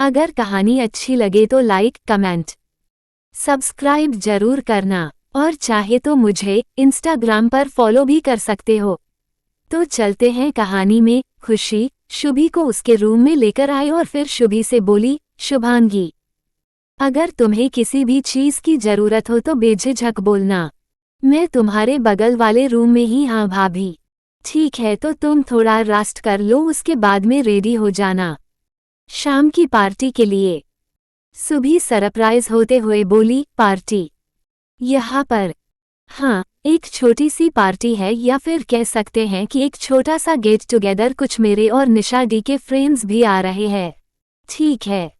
अगर कहानी अच्छी लगे तो लाइक, कमेंट, सब्सक्राइब जरूर करना और चाहे तो मुझे इंस्टाग्राम पर फॉलो भी कर सकते हो। तो चलते हैं कहानी में। खुशी शुभी को उसके रूम में लेकर आई और फिर शुभी से बोली, शुभांगी, अगर तुम्हें किसी भी चीज की जरूरत हो तो बेझिझक बोलना। मैं तुम्हारे बगल वाले रूम में ही। हाँ भाभी, ठीक है, तो तुम थोड़ा रेस्ट कर लो, उसके बाद में रेडी हो जाना शाम की पार्टी के लिए। सुभी सरप्राइज होते हुए बोली, पार्टी? यहाँ पर? हाँ, एक छोटी सी पार्टी है, या फिर कह सकते हैं कि एक छोटा सा गेट टुगेदर। कुछ मेरे और निशा डी के फ्रेंड्स भी आ रहे हैं। ठीक है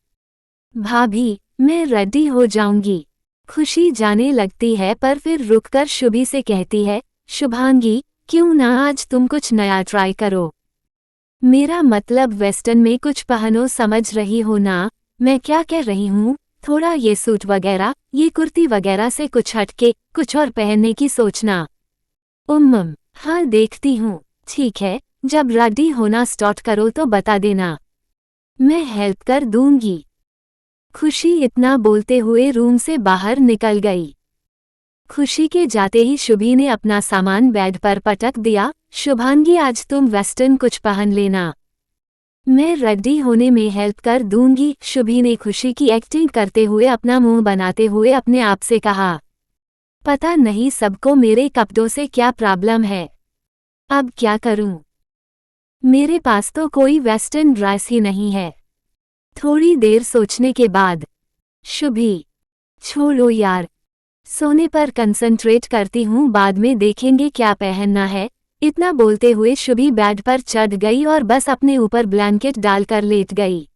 भाभी, मैं रेडी हो जाऊंगी। खुशी जाने लगती है पर फिर रुककर शुभी से कहती है, शुभांगी, क्यों ना आज तुम कुछ नया ट्राई करो? मेरा मतलब वेस्टर्न में कुछ पहनो, समझ रही हो ना मैं क्या कह रही हूँ? थोड़ा ये सूट वगैरह, ये कुर्ती वगैरह से कुछ हटके कुछ और पहनने की सोचना। हाँ देखती हूँ। ठीक है, जब रेडी होना स्टार्ट करो तो बता देना, मैं हेल्प कर दूंगी। खुशी इतना बोलते हुए रूम से बाहर निकल गई। खुशी के जाते ही शुभी ने अपना सामान बेड पर पटक दिया। शुभांगी, आज तुम वेस्टर्न कुछ पहन लेना, मैं रेडी होने में हेल्प कर दूंगी। शुभी ने खुशी की एक्टिंग करते हुए अपना मुंह बनाते हुए अपने आप से कहा, पता नहीं सबको मेरे कपड़ों से क्या प्रॉब्लम है। अब क्या करूं? मेरे पास तो कोई वेस्टर्न ड्रेस ही नहीं है। थोड़ी देर सोचने के बाद, शुभी, छोड़ो यार, सोने पर कंसंट्रेट करती हूँ, बाद में देखेंगे क्या पहनना है। इतना बोलते हुए शुभी बेड पर चढ़ गई और बस अपने ऊपर ब्लैंकेट डालकर लेट गई।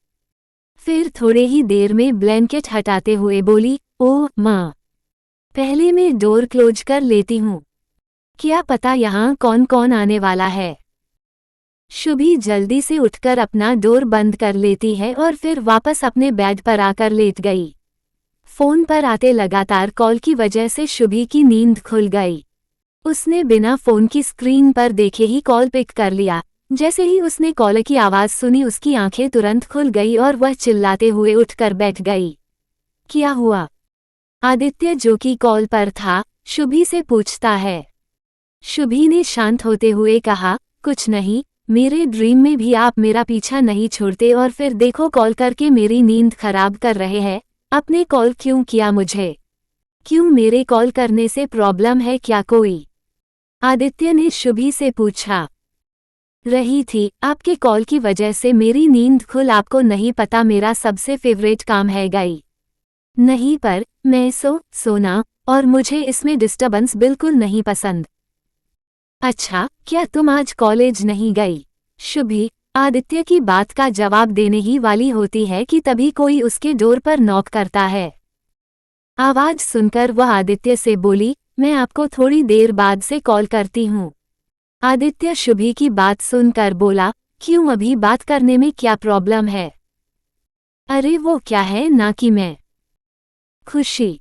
फिर थोड़े ही देर में ब्लैंकेट हटाते हुए बोली, ओह माँ, पहले मैं डोर क्लोज कर लेती हूँ, क्या पता यहाँ कौन कौन आने वाला है। शुभी जल्दी से उठकर अपना डोर बंद कर लेती है और फिर वापस अपने बेड पर आकर लेट गई। फोन पर आते लगातार कॉल की वजह से शुभी की नींद खुल गई। उसने बिना फोन की स्क्रीन पर देखे ही कॉल पिक कर लिया। जैसे ही उसने कॉल की आवाज सुनी उसकी आंखें तुरंत खुल गई और वह चिल्लाते हुए उठकर बैठ गई। क्या हुआ? आदित्य, जो कि कॉल पर था, शुभी से पूछता है। शुभी ने शांत होते हुए कहा, कुछ नहीं, मेरे ड्रीम में भी आप मेरा पीछा नहीं छोड़ते और फिर देखो कॉल करके मेरी नींद खराब कर रहे हैं। आपने कॉल क्यों किया मुझे? क्यों, मेरे कॉल करने से प्रॉब्लम है क्या कोई? आदित्य ने शुभी से पूछा। रही थी, आपके कॉल की वजह से मेरी नींद खुल। आपको नहीं पता मेरा सबसे फेवरेट काम है गाई? नहीं, पर मैं सोना और मुझे इसमें डिस्टर्बेंस बिल्कुल नहीं पसंद। अच्छा, क्या तुम आज कॉलेज नहीं गई? शुभी आदित्य की बात का जवाब देने ही वाली होती है कि तभी कोई उसके डोर पर नॉक करता है। आवाज सुनकर वह आदित्य से बोली, मैं आपको थोड़ी देर बाद से कॉल करती हूँ। आदित्य शुभी की बात सुनकर बोला, क्यों, अभी बात करने में क्या प्रॉब्लम है? अरे वो क्या है ना कि मैं। खुशी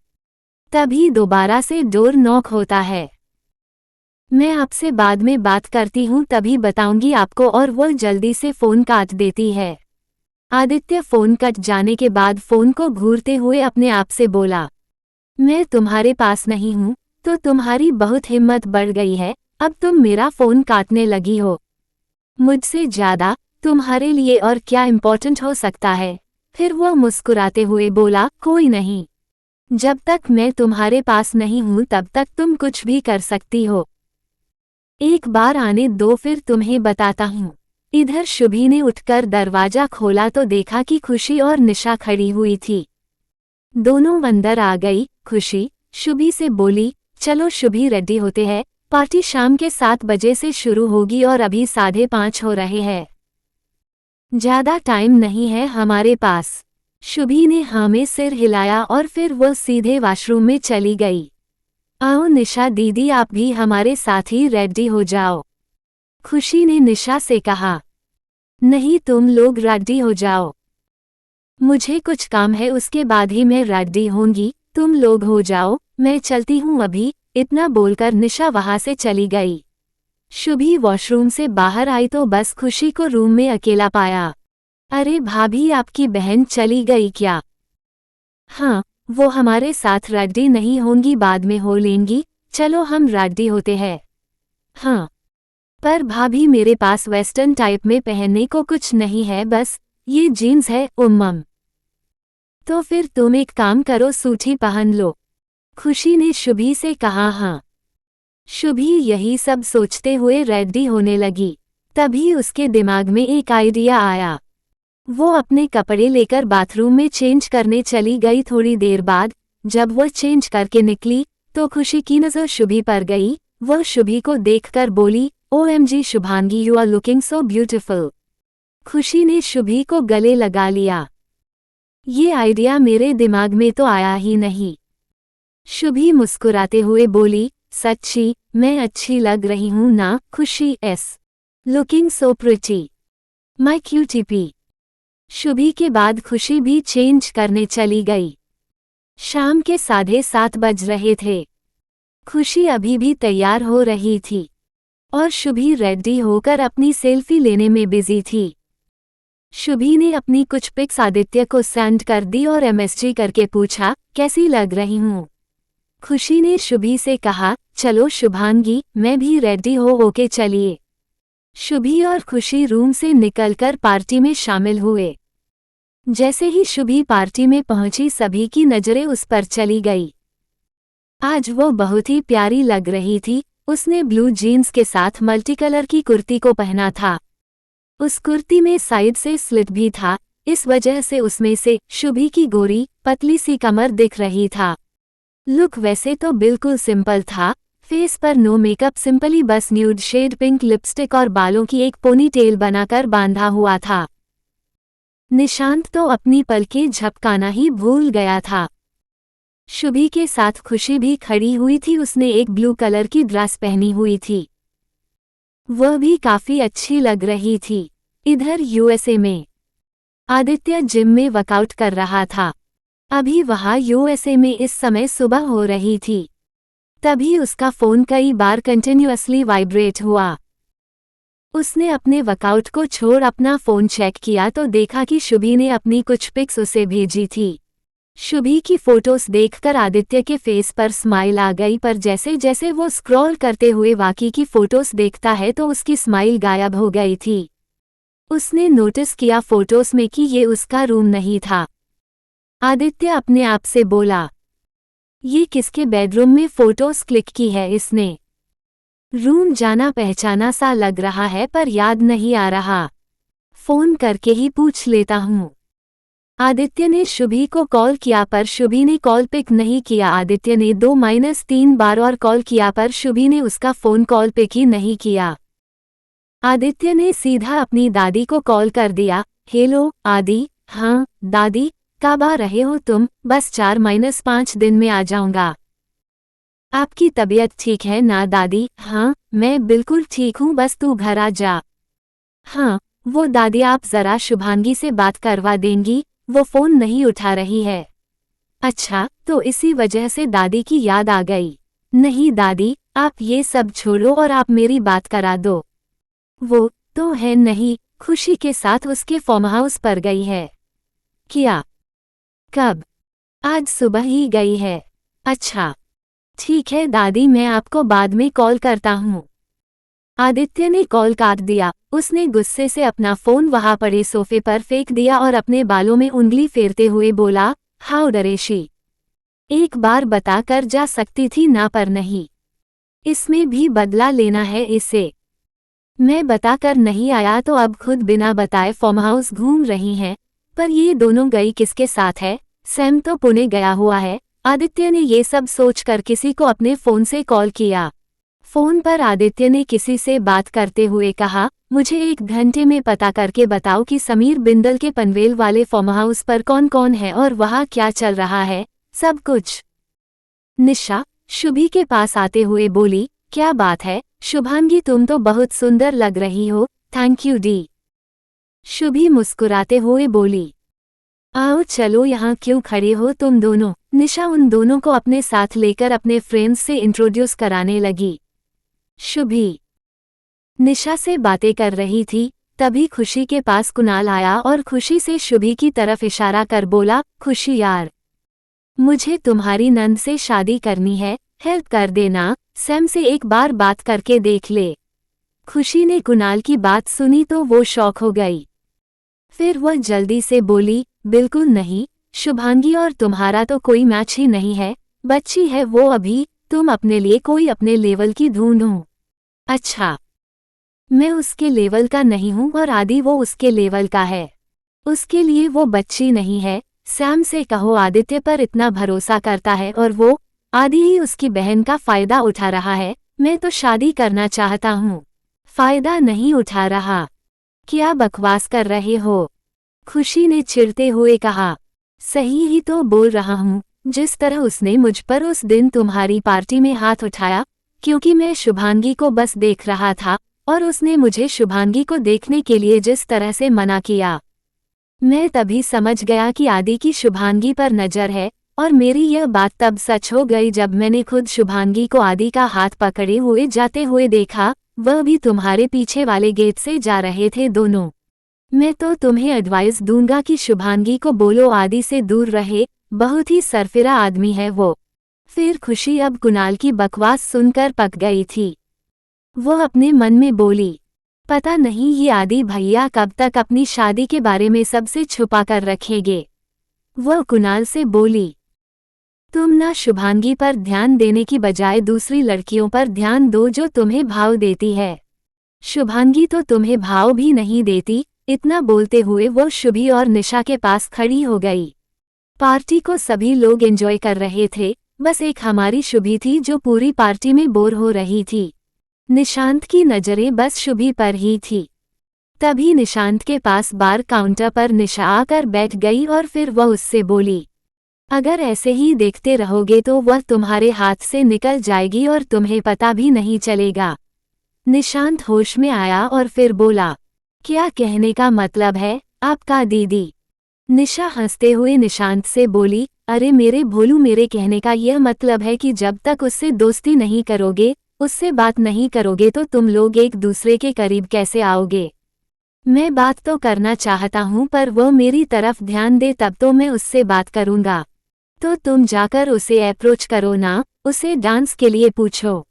तभी दोबारा से डोर नॉक होता है। मैं आपसे बाद में बात करती हूँ, तभी बताऊंगी आपको, और वो जल्दी से फोन काट देती है। आदित्य फोन कट जाने के बाद फोन को घूरते हुए अपने आप से बोला, मैं तुम्हारे पास नहीं हूँ तो तुम्हारी बहुत हिम्मत बढ़ गई है, अब तुम मेरा फोन काटने लगी हो। मुझसे ज्यादा तुम्हारे लिए और क्या इम्पोर्टेंट हो सकता है? फिर वो मुस्कुराते हुए बोला, कोई नहीं, जब तक मैं तुम्हारे पास नहीं हूँ तब तक तुम कुछ भी कर सकती हो। एक बार आने दो, फिर तुम्हें बताता हूँ। इधर शुभी ने उठकर दरवाजा खोला तो देखा कि खुशी और निशा खड़ी हुई थी। दोनों अंदर आ गई। खुशी शुभी से बोली, चलो शुभी, रेडी होते हैं, पार्टी शाम के 7 बजे से शुरू होगी और अभी 5:30 हो रहे हैं। ज्यादा टाइम नहीं है हमारे पास। शुभी ने हाँ में सिर हिलाया और फिर वह सीधे वॉशरूम में चली गई। आओ निशा दीदी, आप भी हमारे साथ ही रेडी हो जाओ। खुशी ने निशा से कहा। नहीं, तुम लोग रेडी हो जाओ, मुझे कुछ काम है, उसके बाद ही मैं रेडी होंगी। तुम लोग हो जाओ, मैं चलती हूँ अभी। इतना बोलकर निशा वहां से चली गई। शुभी वॉशरूम से बाहर आई तो बस खुशी को रूम में अकेला पाया। अरे भाभी, आपकी बहन चली गई क्या? हाँ, वो हमारे साथ रेडी नहीं होंगी, बाद में हो लेंगी। चलो हम रेडी होते हैं। हाँ, पर भाभी मेरे पास वेस्टर्न टाइप में पहनने को कुछ नहीं है, बस ये जीन्स है उम्मम। तो फिर तुम एक काम करो, सूठी पहन लो। खुशी ने शुभी से कहा। हाँ। शुभी यही सब सोचते हुए रेडी होने लगी। तभी उसके दिमाग में एक आइडिया आया। वो अपने कपड़े लेकर बाथरूम में चेंज करने चली गई। थोड़ी देर बाद जब वो चेंज करके निकली तो खुशी की नज़र शुभी पर गई। वह शुभी को देखकर बोली, OMG Shubhangi, you are looking so beautiful. Khushi ने शुभी को गले लगा लिया। ये आइडिया मेरे दिमाग में तो आया ही नहीं। शुभी मुस्कुराते हुए बोली, सच्ची मैं अच्छी लग रही हूं ना? Khushi is looking so pretty my cutie pie. Shubhi के बाद खुशी भी चेंज करने चली गई। शाम के 7:30 बज रहे थे। खुशी अभी भी तैयार हो रही थी और शुभी रेडी होकर अपनी सेल्फी लेने में बिजी थी। शुभी ने अपनी कुछ पिक्स आदित्य को सेंड कर दी और MSG करके पूछा, कैसी लग रही हूँ? खुशी ने शुभी से कहा, चलो शुभांगी, मैं भी रेडी होके चलिए। शुभी और खुशी रूम से निकलकर पार्टी में शामिल हुए। जैसे ही शुभी पार्टी में पहुंची सभी की नजरें उस पर चली गई। आज वो बहुत ही प्यारी लग रही थी। उसने ब्लू जीन्स के साथ मल्टी कलर की कुर्ती को पहना था। उस कुर्ती में साइड से स्लिट भी था, इस वजह से उसमें से शुभी की गोरी पतली सी कमर दिख रही था। लुक वैसे तो बिल्कुल सिंपल था, फेस पर नो मेकअप, सिंपली बस न्यूड शेड पिंक लिपस्टिक और बालों की एक पोनी टेल बनाकर बांधा हुआ था। निशांत तो अपनी पलकें झपकाना ही भूल गया था। शुभी के साथ खुशी भी खड़ी हुई थी। उसने एक ब्लू कलर की ड्रेस पहनी हुई थी, वह भी काफी अच्छी लग रही थी। इधर USA में आदित्य जिम में वर्कआउट कर रहा था। अभी वहां USA में इस समय सुबह हो रही थी। तभी उसका फोन कई बार कंटिन्यूअसली वाइब्रेट हुआ। उसने अपने वर्कआउट को छोड़ अपना फोन चेक किया तो देखा कि शुभी ने अपनी कुछ पिक्स उसे भेजी थी। शुभी की फोटोज देखकर आदित्य के फेस पर स्माइल आ गई, पर जैसे जैसे वो स्क्रॉल करते हुए बाकी की फोटोज देखता है तो उसकी स्माइल गायब हो गई थी। उसने नोटिस किया फोटोज में कि ये उसका रूम नहीं था। आदित्य अपने आप से बोला, ये किसके बेडरूम में फोटोज क्लिक की है इसने? रूम जाना पहचाना सा लग रहा है पर याद नहीं आ रहा। फोन करके ही पूछ लेता हूँ। आदित्य ने शुभी को कॉल किया पर शुभी ने कॉल पिक नहीं किया। आदित्य ने 2-3 बार और कॉल किया पर शुभी ने उसका फोन कॉल पिक ही नहीं किया। आदित्य ने सीधा अपनी दादी को कॉल कर दिया। हेलो आदि। हाँ दादी, कब आ रहे हो तुम? बस 4-5 दिन में आ जाऊंगा। आपकी तबीयत ठीक है ना दादी? हाँ मैं बिल्कुल ठीक हूँ, बस तू घर आ जा। हाँ वो दादी, आप जरा शुभांगी से बात करवा देंगी? वो फोन नहीं उठा रही है। अच्छा, तो इसी वजह से दादी की याद आ गई। नहीं दादी, आप ये सब छोड़ो और आप मेरी बात करा दो। वो तो है नहीं, खुशी के साथ उसके फार्म हाउस पर गई है। क्या? कब? आज सुबह ही गई है। अच्छा ठीक है दादी, मैं आपको बाद में कॉल करता हूँ। आदित्य ने कॉल काट दिया। उसने गुस्से से अपना फोन वहां पड़े सोफे पर फेंक दिया और अपने बालों में उंगली फेरते हुए बोला, हाउ डरेशी, एक बार बता कर जा सकती थी ना, पर नहीं, इसमें भी बदला लेना है इसे। मैं बताकर नहीं आया तो अब खुद बिना बताए फार्म हाउस घूम रही हैं, पर ये दोनों गई किसके साथ है? सैम तो पुणे गया हुआ है। आदित्य ने ये सब सोचकर किसी को अपने फोन से कॉल किया। फोन पर आदित्य ने किसी से बात करते हुए कहा, मुझे 1 घंटे में पता करके बताओ कि समीर बिंदल के पनवेल वाले फार्म हाउस पर कौन कौन है और वहां क्या चल रहा है, सब कुछ। निशा शुभी के पास आते हुए बोली, क्या बात है शुभांगी, तुम तो बहुत सुंदर लग रही हो। Thank U D. शुभी मुस्कुराते हुए बोली, आओ चलो, यहाँ क्यों खड़े हो तुम दोनों? निशा उन दोनों को अपने साथ लेकर अपने फ्रेंड्स से इंट्रोड्यूस कराने लगी। शुभी निशा से बातें कर रही थी तभी खुशी के पास कुणाल आया और खुशी से शुभी की तरफ इशारा कर बोला, खुशी यार, मुझे तुम्हारी नंद से शादी करनी है, हेल्प कर देना, सैम से एक बार बात करके देख ले। खुशी ने कुणाल की बात सुनी तो वो शॉक हो गई। फिर वह जल्दी से बोली, बिल्कुल नहीं, शुभांगी और तुम्हारा तो कोई मैच ही नहीं है, बच्ची है वो अभी, तुम अपने लिए कोई अपने लेवल की ढूंढो। अच्छा, मैं उसके लेवल का नहीं हूँ और आदि वो उसके लेवल का है, उसके लिए वो बच्ची नहीं है। सैम से कहो आदित्य पर इतना भरोसा करता है और वो आदि ही उसकी बहन का फायदा उठा रहा है। मैं तो शादी करना चाहता हूँ, फायदा नहीं उठा रहा। क्या बकवास कर रहे हो? खुशी ने चिढ़ते हुए कहा। सही ही तो बोल रहा हूँ, जिस तरह उसने मुझ पर उस दिन तुम्हारी पार्टी में हाथ उठाया, क्योंकि मैं शुभांगी को बस देख रहा था और उसने मुझे शुभांगी को देखने के लिए जिस तरह से मना किया, मैं तभी समझ गया कि आदि की शुभांगी पर नजर है। और मेरी यह बात तब सच हो गई जब मैंने खुद शुभांगी को आदि का हाथ पकड़े हुए जाते हुए देखा, वह भी तुम्हारे पीछे वाले गेट से जा रहे थे दोनों। मैं तो तुम्हें एडवाइस दूंगा कि शुभांगी को बोलो आदि से दूर रहे, बहुत ही सरफिरा आदमी है वो। फिर खुशी अब कुणाल की बकवास सुनकर पक गई थी। वो अपने मन में बोली, पता नहीं ये आदि भैया कब तक अपनी शादी के बारे में सबसे छुपा कर रखेंगे। वह कुणाल से बोली, तुम ना शुभांगी पर ध्यान देने की बजाय दूसरी लड़कियों पर ध्यान दो जो तुम्हें भाव देती है। शुभांगी तो तुम्हें भाव भी नहीं देती। इतना बोलते हुए वो शुभी और निशा के पास खड़ी हो गई। पार्टी को सभी लोग एंजॉय कर रहे थे, बस एक हमारी शुभी थी जो पूरी पार्टी में बोर हो रही थी। निशांत की नजरें बस शुभी पर ही थी। तभी निशांत के पास बार काउंटर पर निशा आकर बैठ गई और फिर वह उससे बोली, अगर ऐसे ही देखते रहोगे तो वह तुम्हारे हाथ से निकल जाएगी और तुम्हें पता भी नहीं चलेगा। निशांत होश में आया और फिर बोला, क्या कहने का मतलब है आपका दीदी? निशा हंसते हुए निशांत से बोली, अरे मेरे भोलू, मेरे कहने का यह मतलब है कि जब तक उससे दोस्ती नहीं करोगे, उससे बात नहीं करोगे तो तुम लोग एक दूसरे के करीब कैसे आओगे? मैं बात तो करना चाहता हूँ पर वो मेरी तरफ ध्यान दे तब तो मैं उससे बात करूँगा। तो तुम जाकर उसे अप्रोच करो ना, उसे डांस के लिए पूछो।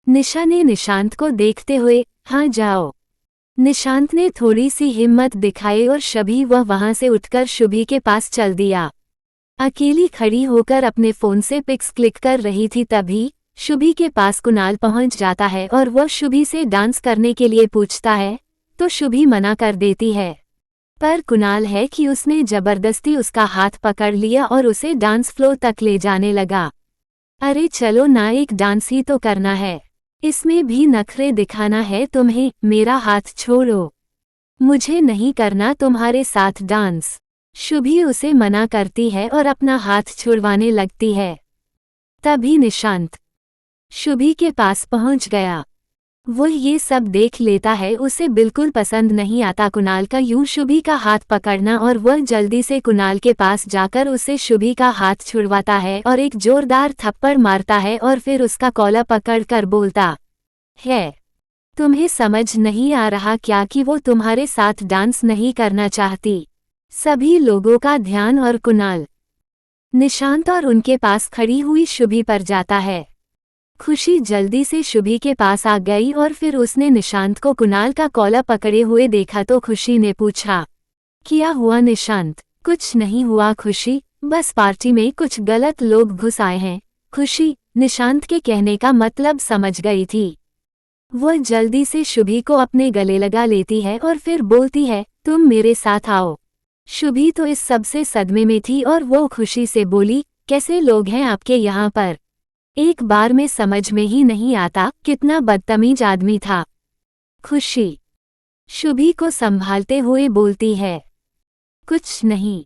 निशा ने निशांत को देखते हुए, हाँ जाओ। निशांत ने थोड़ी सी हिम्मत दिखाई और शुभी वह वहां से उठकर शुभी के पास चल दिया। अकेली खड़ी होकर अपने फोन से पिक्स क्लिक कर रही थी तभी शुभी के पास कुणाल पहुंच जाता है और वह शुभी से डांस करने के लिए पूछता है तो शुभी मना कर देती है। पर कुणाल है कि उसने जबरदस्ती उसका हाथ पकड़ लिया और उसे डांस फ्लोर तक ले जाने लगा। अरे चलो ना, एक डांस ही तो करना है, इसमें भी नखरे दिखाना है तुम्हें? मेरा हाथ छोड़ो, मुझे नहीं करना तुम्हारे साथ डांस। शुभी उसे मना करती है और अपना हाथ छुड़वाने लगती है। तभी निशांत शुभी के पास पहुंच गया। वो ये सब देख लेता है, उसे बिल्कुल पसंद नहीं आता कुणाल का यूं शुभी का हाथ पकड़ना और वह जल्दी से कुणाल के पास जाकर उसे शुभी का हाथ छुड़वाता है और एक जोरदार थप्पड़ मारता है और फिर उसका कॉलर पकड़कर बोलता है, तुम्हें समझ नहीं आ रहा क्या कि वो तुम्हारे साथ डांस नहीं करना चाहती? सभी लोगों का ध्यान और कुणाल, निशांत और उनके पास खड़ी हुई शुभी पर जाता है। खुशी जल्दी से शुभी के पास आ गई और फिर उसने निशांत को कुणाल का कॉलर पकड़े हुए देखा तो खुशी ने पूछा, क्या हुआ निशांत? कुछ नहीं हुआ खुशी, बस पार्टी में कुछ गलत लोग घुस आए हैं। खुशी निशांत के कहने का मतलब समझ गई थी। वह जल्दी से शुभी को अपने गले लगा लेती है और फिर बोलती है, तुम मेरे साथ आओ। शुभी तो इस सब से सदमे में थी और वो खुशी से बोली, कैसे लोग हैं आपके यहाँ पर? एक बार में समझ में ही नहीं आता, कितना बदतमीज आदमी था। खुशी शुभी को संभालते हुए बोलती है, कुछ नहीं,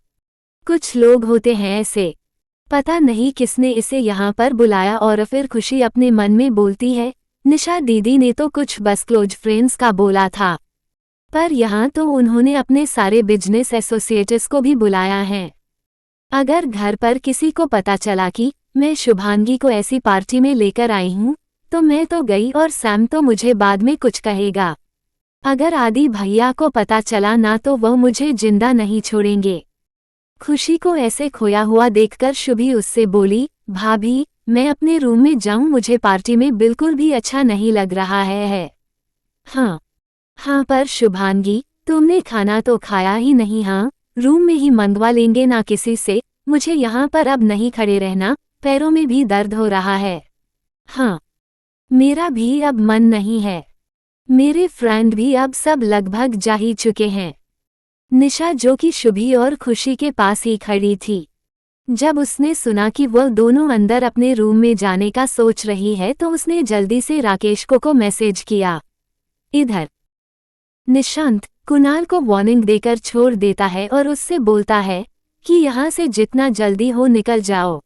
कुछ लोग होते हैं ऐसे, पता नहीं किसने इसे यहाँ पर बुलाया। और फिर खुशी अपने मन में बोलती है, निशा दीदी ने तो कुछ बस क्लोज फ्रेंड्स का बोला था, पर यहाँ तो उन्होंने अपने सारे बिजनेस एसोसिएट्स को भी बुलाया है। अगर घर पर किसी को पता चला कि मैं शुभांगी को ऐसी पार्टी में लेकर आई हूँ तो मैं तो गई और सैम तो मुझे बाद में कुछ कहेगा। अगर आदि भैया को पता चला ना तो वह मुझे जिंदा नहीं छोड़ेंगे। खुशी को ऐसे खोया हुआ देखकर शुभी उससे बोली, भाभी, मैं अपने रूम में जाऊं, मुझे पार्टी में बिल्कुल भी अच्छा नहीं लग रहा है। हाँ पर शुभांगी, तुमने खाना तो खाया ही नहीं? हाँ, रूम में ही मंगवा लेंगे ना किसी से, मुझे यहाँ पर अब नहीं खड़े रहना, पैरों में भी दर्द हो रहा है। हाँ, मेरा भी अब मन नहीं है। मेरे फ्रेंड भी अब सब लगभग जा ही चुके हैं। निशा, जो कि शुभी और खुशी के पास ही खड़ी थी, जब उसने सुना कि वह दोनों अंदर अपने रूम में जाने का सोच रही है तो उसने जल्दी से राकेश को मैसेज किया। इधर निशांत कुणाल को वार्निंग देकर छोड़ देता है और उससे बोलता है कि यहाँ से जितना जल्दी हो निकल जाओ।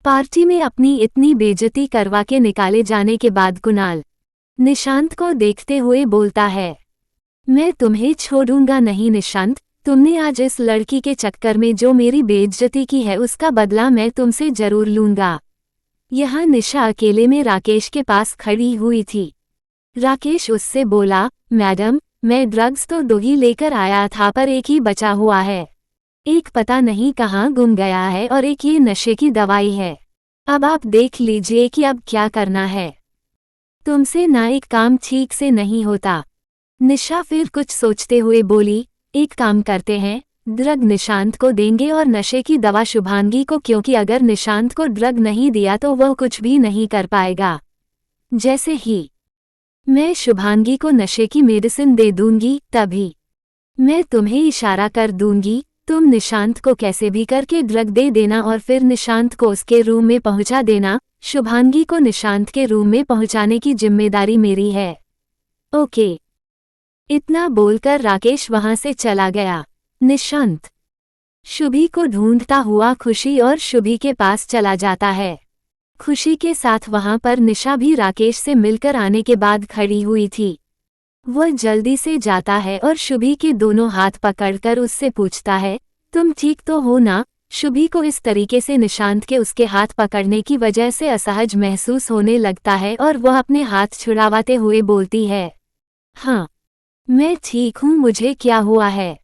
पार्टी में अपनी इतनी बेइज्जती करवा के निकाले जाने के बाद कुणाल निशांत को देखते हुए बोलता है, मैं तुम्हें छोड़ूंगा नहीं निशांत, तुमने आज इस लड़की के चक्कर में जो मेरी बेइज्जती की है उसका बदला मैं तुमसे जरूर लूंगा। यहाँ निशा अकेले में राकेश के पास खड़ी हुई थी। राकेश उससे बोला, मैडम, मैं ड्रग्स तो 2 ही लेकर आया था पर एक ही बचा हुआ है। एक पता नहीं कहाँ गुम गया है और एक ये नशे की दवाई है। अब आप देख लीजिए कि अब क्या करना है। तुमसे ना एक काम ठीक से नहीं होता। निशा फिर कुछ सोचते हुए बोली, एक काम करते हैं, ड्रग निशांत को देंगे और नशे की दवा शुभांगी को, क्योंकि अगर निशांत को ड्रग नहीं दिया तो वह कुछ भी नहीं कर पाएगा। जैसे ही मैं शुभांगी को नशे की मेडिसिन दे दूंगी तभी मैं तुम्हें इशारा कर दूंगी, तुम निशांत को कैसे भी करके ड्रग दे देना और फिर निशांत को उसके रूम में पहुंचा देना। शुभांगी को निशांत के रूम में पहुंचाने की जिम्मेदारी मेरी है। ओके। इतना बोलकर राकेश वहां से चला गया। निशांत शुभी को ढूंढता हुआ खुशी और शुभी के पास चला जाता है। खुशी के साथ वहां पर निशा भी राकेश से मिलकर आने के बाद खड़ी हुई थी। वह जल्दी से जाता है और शुभी के दोनों हाथ पकड़कर उससे पूछता है, तुम ठीक तो हो ना? शुभी को इस तरीके से निशांत के उसके हाथ पकड़ने की वजह से असहज महसूस होने लगता है और वह अपने हाथ छुड़ावाते हुए बोलती है, हाँ मैं ठीक हूँ, मुझे क्या हुआ है?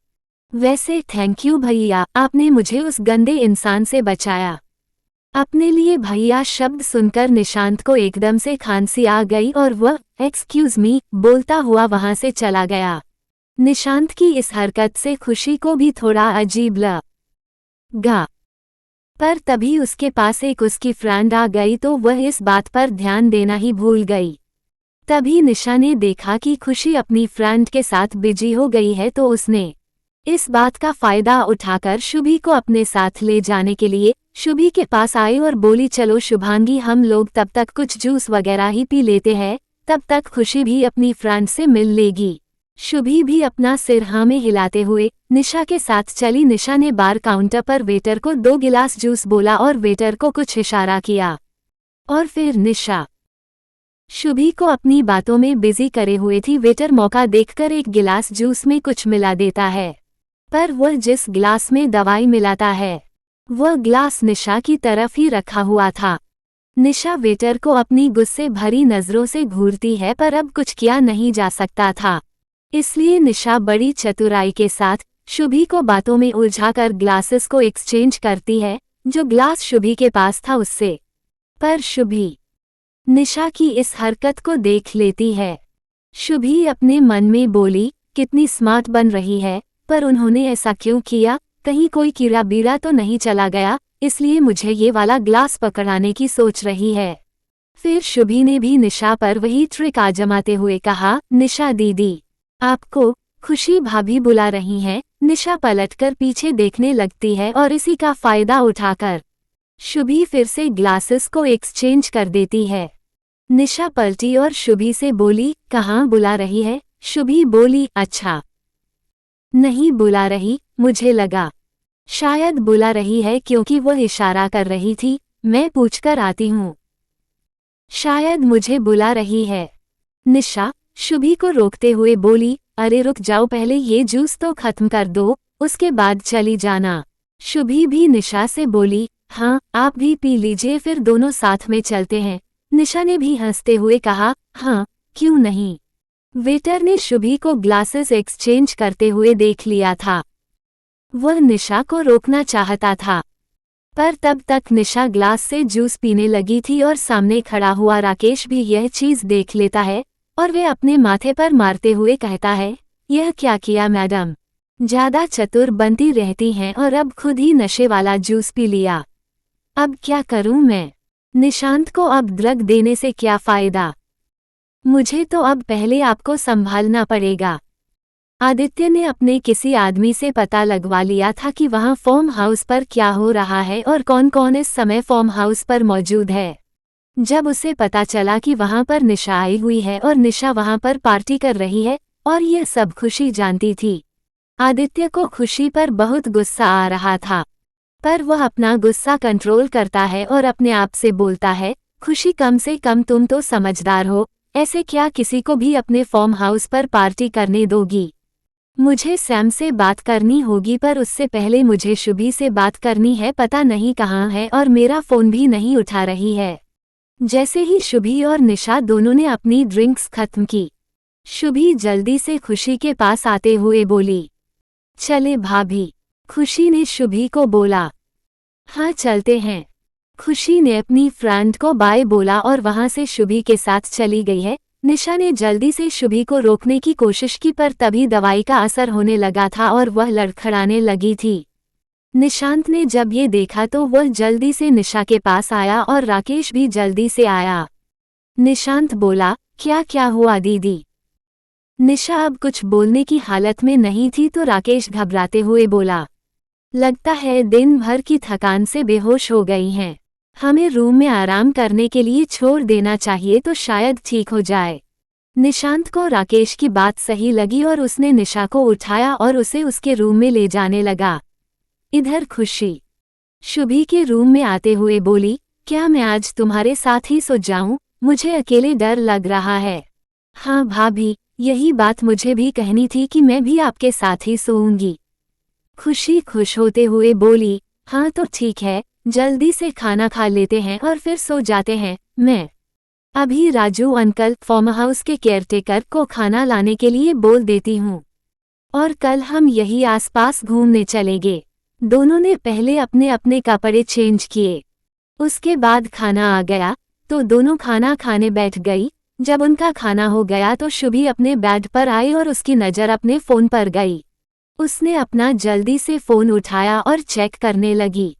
वैसे थैंक यू भैया, आपने मुझे उस गंदे इंसान से बचाया। अपने लिए भैया शब्द सुनकर निशांत को एकदम से खांसी आ गई और वह एक्सक्यूज मी बोलता हुआ वहां से चला गया। निशांत की इस हरकत से खुशी को भी थोड़ा अजीब लगा, पर तभी उसके पास एक उसकी फ्रेंड आ गई तो वह इस बात पर ध्यान देना ही भूल गई। तभी निशा ने देखा कि खुशी अपनी फ्रेंड के साथ बिजी हो गई है तो उसने इस बात का फायदा उठाकर शुभी को अपने साथ ले जाने के लिए शुभी के पास आई और बोली, चलो शुभांगी, हम लोग तब तक कुछ जूस वगैरह ही पी लेते हैं, तब तक खुशी भी अपनी फ्रेंड से मिल लेगी। शुभी भी अपना सिर हाँ में हिलाते हुए निशा के साथ चली। निशा ने बार काउंटर पर वेटर को 2 गिलास जूस बोला और वेटर को कुछ इशारा किया और फिर निशा शुभी को अपनी बातों में बिजी करे हुए थी। वेटर मौका देखकर 1 गिलास जूस में कुछ मिला देता है, पर वह जिस गिलास में दवाई मिलाता है वह ग्लास निशा की तरफ ही रखा हुआ था। निशा वेटर को अपनी गुस्से भरी नजरों से घूरती है पर अब कुछ किया नहीं जा सकता था, इसलिए निशा बड़ी चतुराई के साथ शुभी को बातों में उलझाकर ग्लासेस को एक्सचेंज करती है, जो ग्लास शुभी के पास था उससे। पर शुभी निशा की इस हरकत को देख लेती है। शुभी अपने मन में बोली, कितनी स्मार्ट बन रही है, पर उन्होंने ऐसा क्यों किया? कहीं कोई कीड़ा बीड़ा तो नहीं चला गया, इसलिए मुझे ये वाला ग्लास पकड़ाने की सोच रही है। फिर शुभी ने भी निशा पर वही ट्रिक आजमाते हुए कहा, निशा दीदी, आपको खुशी भाभी बुला रही हैं। निशा पलटकर पीछे देखने लगती है और इसी का फायदा उठाकर शुभी फिर से ग्लासेस को एक्सचेंज कर देती है। निशा पलटी और शुभी से बोली, कहाँ बुला रही है? शुभी बोली, अच्छा नहीं बुला रही, मुझे लगा शायद बुला रही है क्योंकि वह इशारा कर रही थी, मैं पूछकर आती हूँ। शायद मुझे बुला रही है। निशा शुभी को रोकते हुए बोली, अरे रुक जाओ, पहले ये जूस तो खत्म कर दो, उसके बाद चली जाना। शुभी भी निशा से बोली, हाँ आप भी पी लीजिए, फिर दोनों साथ में चलते हैं। निशा ने भी हंसते हुए कहा, हाँ क्यों नहीं। वेटर ने शुभी को ग्लासेस एक्सचेंज करते हुए देख लिया था। वह निशा को रोकना चाहता था, पर तब तक निशा ग्लास से जूस पीने लगी थी और सामने खड़ा हुआ राकेश भी यह चीज देख लेता है और वे अपने माथे पर मारते हुए कहता है, यह क्या किया मैडम, ज्यादा चतुर बनती रहती हैं और अब खुद ही नशे वाला जूस पी लिया। अब क्या करूं मैं? निशांत को अब ड्रग देने से क्या फायदा? मुझे तो अब पहले आपको संभालना पड़ेगा। आदित्य ने अपने किसी आदमी से पता लगवा लिया था कि वहां फार्म हाउस पर क्या हो रहा है और कौन कौन इस समय फार्म हाउस पर मौजूद है। जब उसे पता चला कि वहां पर निशा आई हुई है और निशा वहां पर पार्टी कर रही है और ये सब खुशी जानती थी, आदित्य को खुशी पर बहुत गुस्सा आ रहा था। पर वह अपना गुस्सा कंट्रोल करता है और अपने आप से बोलता है, खुशी कम से कम तुम तो समझदार हो, ऐसे क्या किसी को भी अपने फार्म हाउस पर पार्टी करने दोगी? मुझे सैम से बात करनी होगी, पर उससे पहले मुझे शुभी से बात करनी है, पता नहीं कहाँ है और मेरा फ़ोन भी नहीं उठा रही है। जैसे ही शुभी और निशा दोनों ने अपनी ड्रिंक्स खत्म की, शुभी जल्दी से खुशी के पास आते हुए बोली, चले भाभी। खुशी ने शुभी को बोला, हाँ चलते हैं। खुशी ने अपनी फ्रेंड को बाय बोला और वहां से शुभी के साथ चली गई है। निशा ने जल्दी से शुभी को रोकने की कोशिश की, पर तभी दवाई का असर होने लगा था और वह लड़खड़ाने लगी थी। निशांत ने जब ये देखा तो वह जल्दी से निशा के पास आया और राकेश भी जल्दी से आया। निशांत बोला, क्या क्या हुआ दीदी? निशा अब कुछ बोलने की हालत में नहीं थी तो राकेश घबराते हुए बोला, लगता है दिन भर की थकान से बेहोश हो गई हैं। हमें रूम में आराम करने के लिए छोड़ देना चाहिए तो शायद ठीक हो जाए। निशांत को राकेश की बात सही लगी और उसने निशा को उठाया और उसे उसके रूम में ले जाने लगा। इधर खुशी शुभी के रूम में आते हुए बोली, क्या मैं आज तुम्हारे साथ ही सो जाऊं? मुझे अकेले डर लग रहा है। हाँ भाभी, यही बात मुझे भी कहनी थी कि मैं भी आपके साथ ही सोऊंगी। खुशी खुश होते हुए बोली, हाँ तो ठीक है, जल्दी से खाना खा लेते हैं और फिर सो जाते हैं। मैं अभी राजू अंकल फार्म हाउस के केयरटेकर को खाना लाने के लिए बोल देती हूँ और कल हम यही आसपास घूमने चलेंगे। दोनों ने पहले अपने अपने कपड़े चेंज किए, उसके बाद खाना आ गया तो दोनों खाना खाने बैठ गई। जब उनका खाना हो गया तो शुभी अपने बेड पर आई और उसकी नज़र अपने फ़ोन पर गई। उसने अपना जल्दी से फ़ोन उठाया और चेक करने लगी।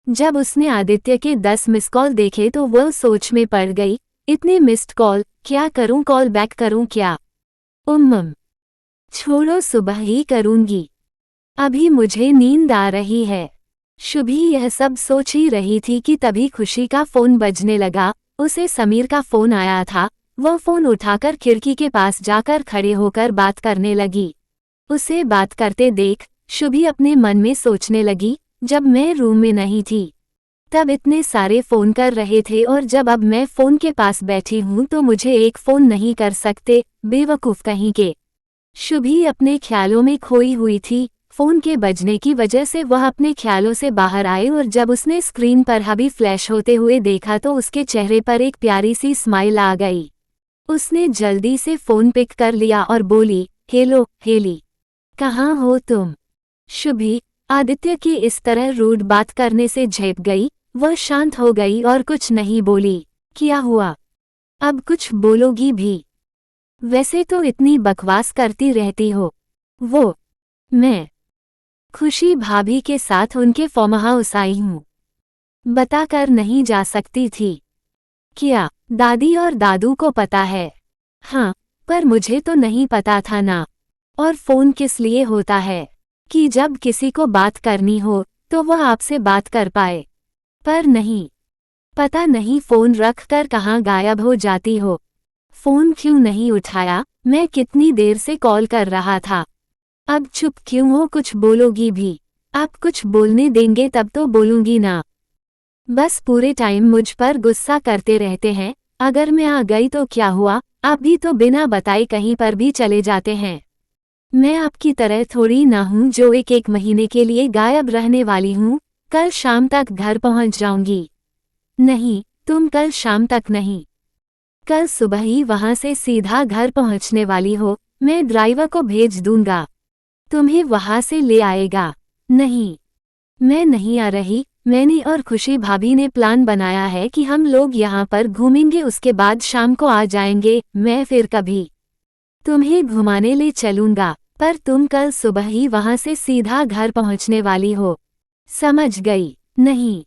जब उसने आदित्य के 10 मिस कॉल देखे तो वह सोच में पड़ गई, इतने मिस्ड कॉल, क्या करूं, कॉल बैक करूं क्या? छोड़ो, सुबह ही करूंगी, अभी मुझे नींद आ रही है। शुभी यह सब सोच ही रही थी कि तभी खुशी का फ़ोन बजने लगा। उसे समीर का फ़ोन आया था। वह फ़ोन उठाकर खिड़की के पास जाकर खड़े होकर बात करने लगी। उसे बात करते देख शुभी अपने मन में सोचने लगी, जब मैं रूम में नहीं थी तब इतने सारे फ़ोन कर रहे थे और जब अब मैं फ़ोन के पास बैठी हूँ तो मुझे एक फ़ोन नहीं कर सकते, बेवकूफ़ कहीं के। शुभी अपने ख्यालों में खोई हुई थी। फ़ोन के बजने की वजह से वह अपने ख्यालों से बाहर आई और जब उसने स्क्रीन पर हबी फ्लैश होते हुए देखा तो उसके चेहरे पर एक प्यारी सी स्माइल आ गई। उसने जल्दी से फ़ोन पिक कर लिया और बोली, हेलो हेली, कहाँ हो तुम? शुभी आदित्य की इस तरह रूड बात करने से झेप गई। वह शांत हो गई और कुछ नहीं बोली। क्या हुआ? अब कुछ बोलोगी भी? वैसे तो इतनी बकवास करती रहती हो। मैं खुशी भाभी के साथ उनके फार्म हाउस आई हूँ, बताकर नहीं जा सकती थी क्या? दादी और दादू को पता है? हाँ, पर मुझे तो नहीं पता था ना। और फ़ोन किस लिए होता है? कि जब किसी को बात करनी हो तो वह आपसे बात कर पाए, पर नहीं। पता नहीं फ़ोन रख कर कहाँ गायब हो जाती हो। फ़ोन क्यों नहीं उठाया? मैं कितनी देर से कॉल कर रहा था। अब चुप क्यों हो? कुछ बोलोगी भी? आप कुछ बोलने देंगे तब तो बोलूँगी ना। बस पूरे टाइम मुझ पर गुस्सा करते रहते हैं। अगर मैं आ गई तो क्या हुआ? आप भी तो बिना बताए कहीं पर भी चले जाते हैं। मैं आपकी तरह थोड़ी ना हूँ जो एक महीने के लिए गायब रहने वाली हूँ। कल शाम तक घर पहुँच जाऊंगी। नहीं, तुम कल शाम तक नहीं। कल सुबह ही वहां से सीधा घर पहुंचने वाली हो, मैं ड्राइवर को भेज दूंगा, तुम्हें वहां से ले आएगा। नहीं, मैं नहीं आ रही। मैंने और खुशी भाभी ने प्लान बनाया है कि हम लोग यहाँ पर घूमेंगे, उसके बाद शाम को आ जाएंगे। मैं फिर कभी तुम्हें घुमाने ले चलूंगा, पर तुम कल सुबह ही वहां से सीधा घर पहुंचने वाली हो। समझ गई? नहीं,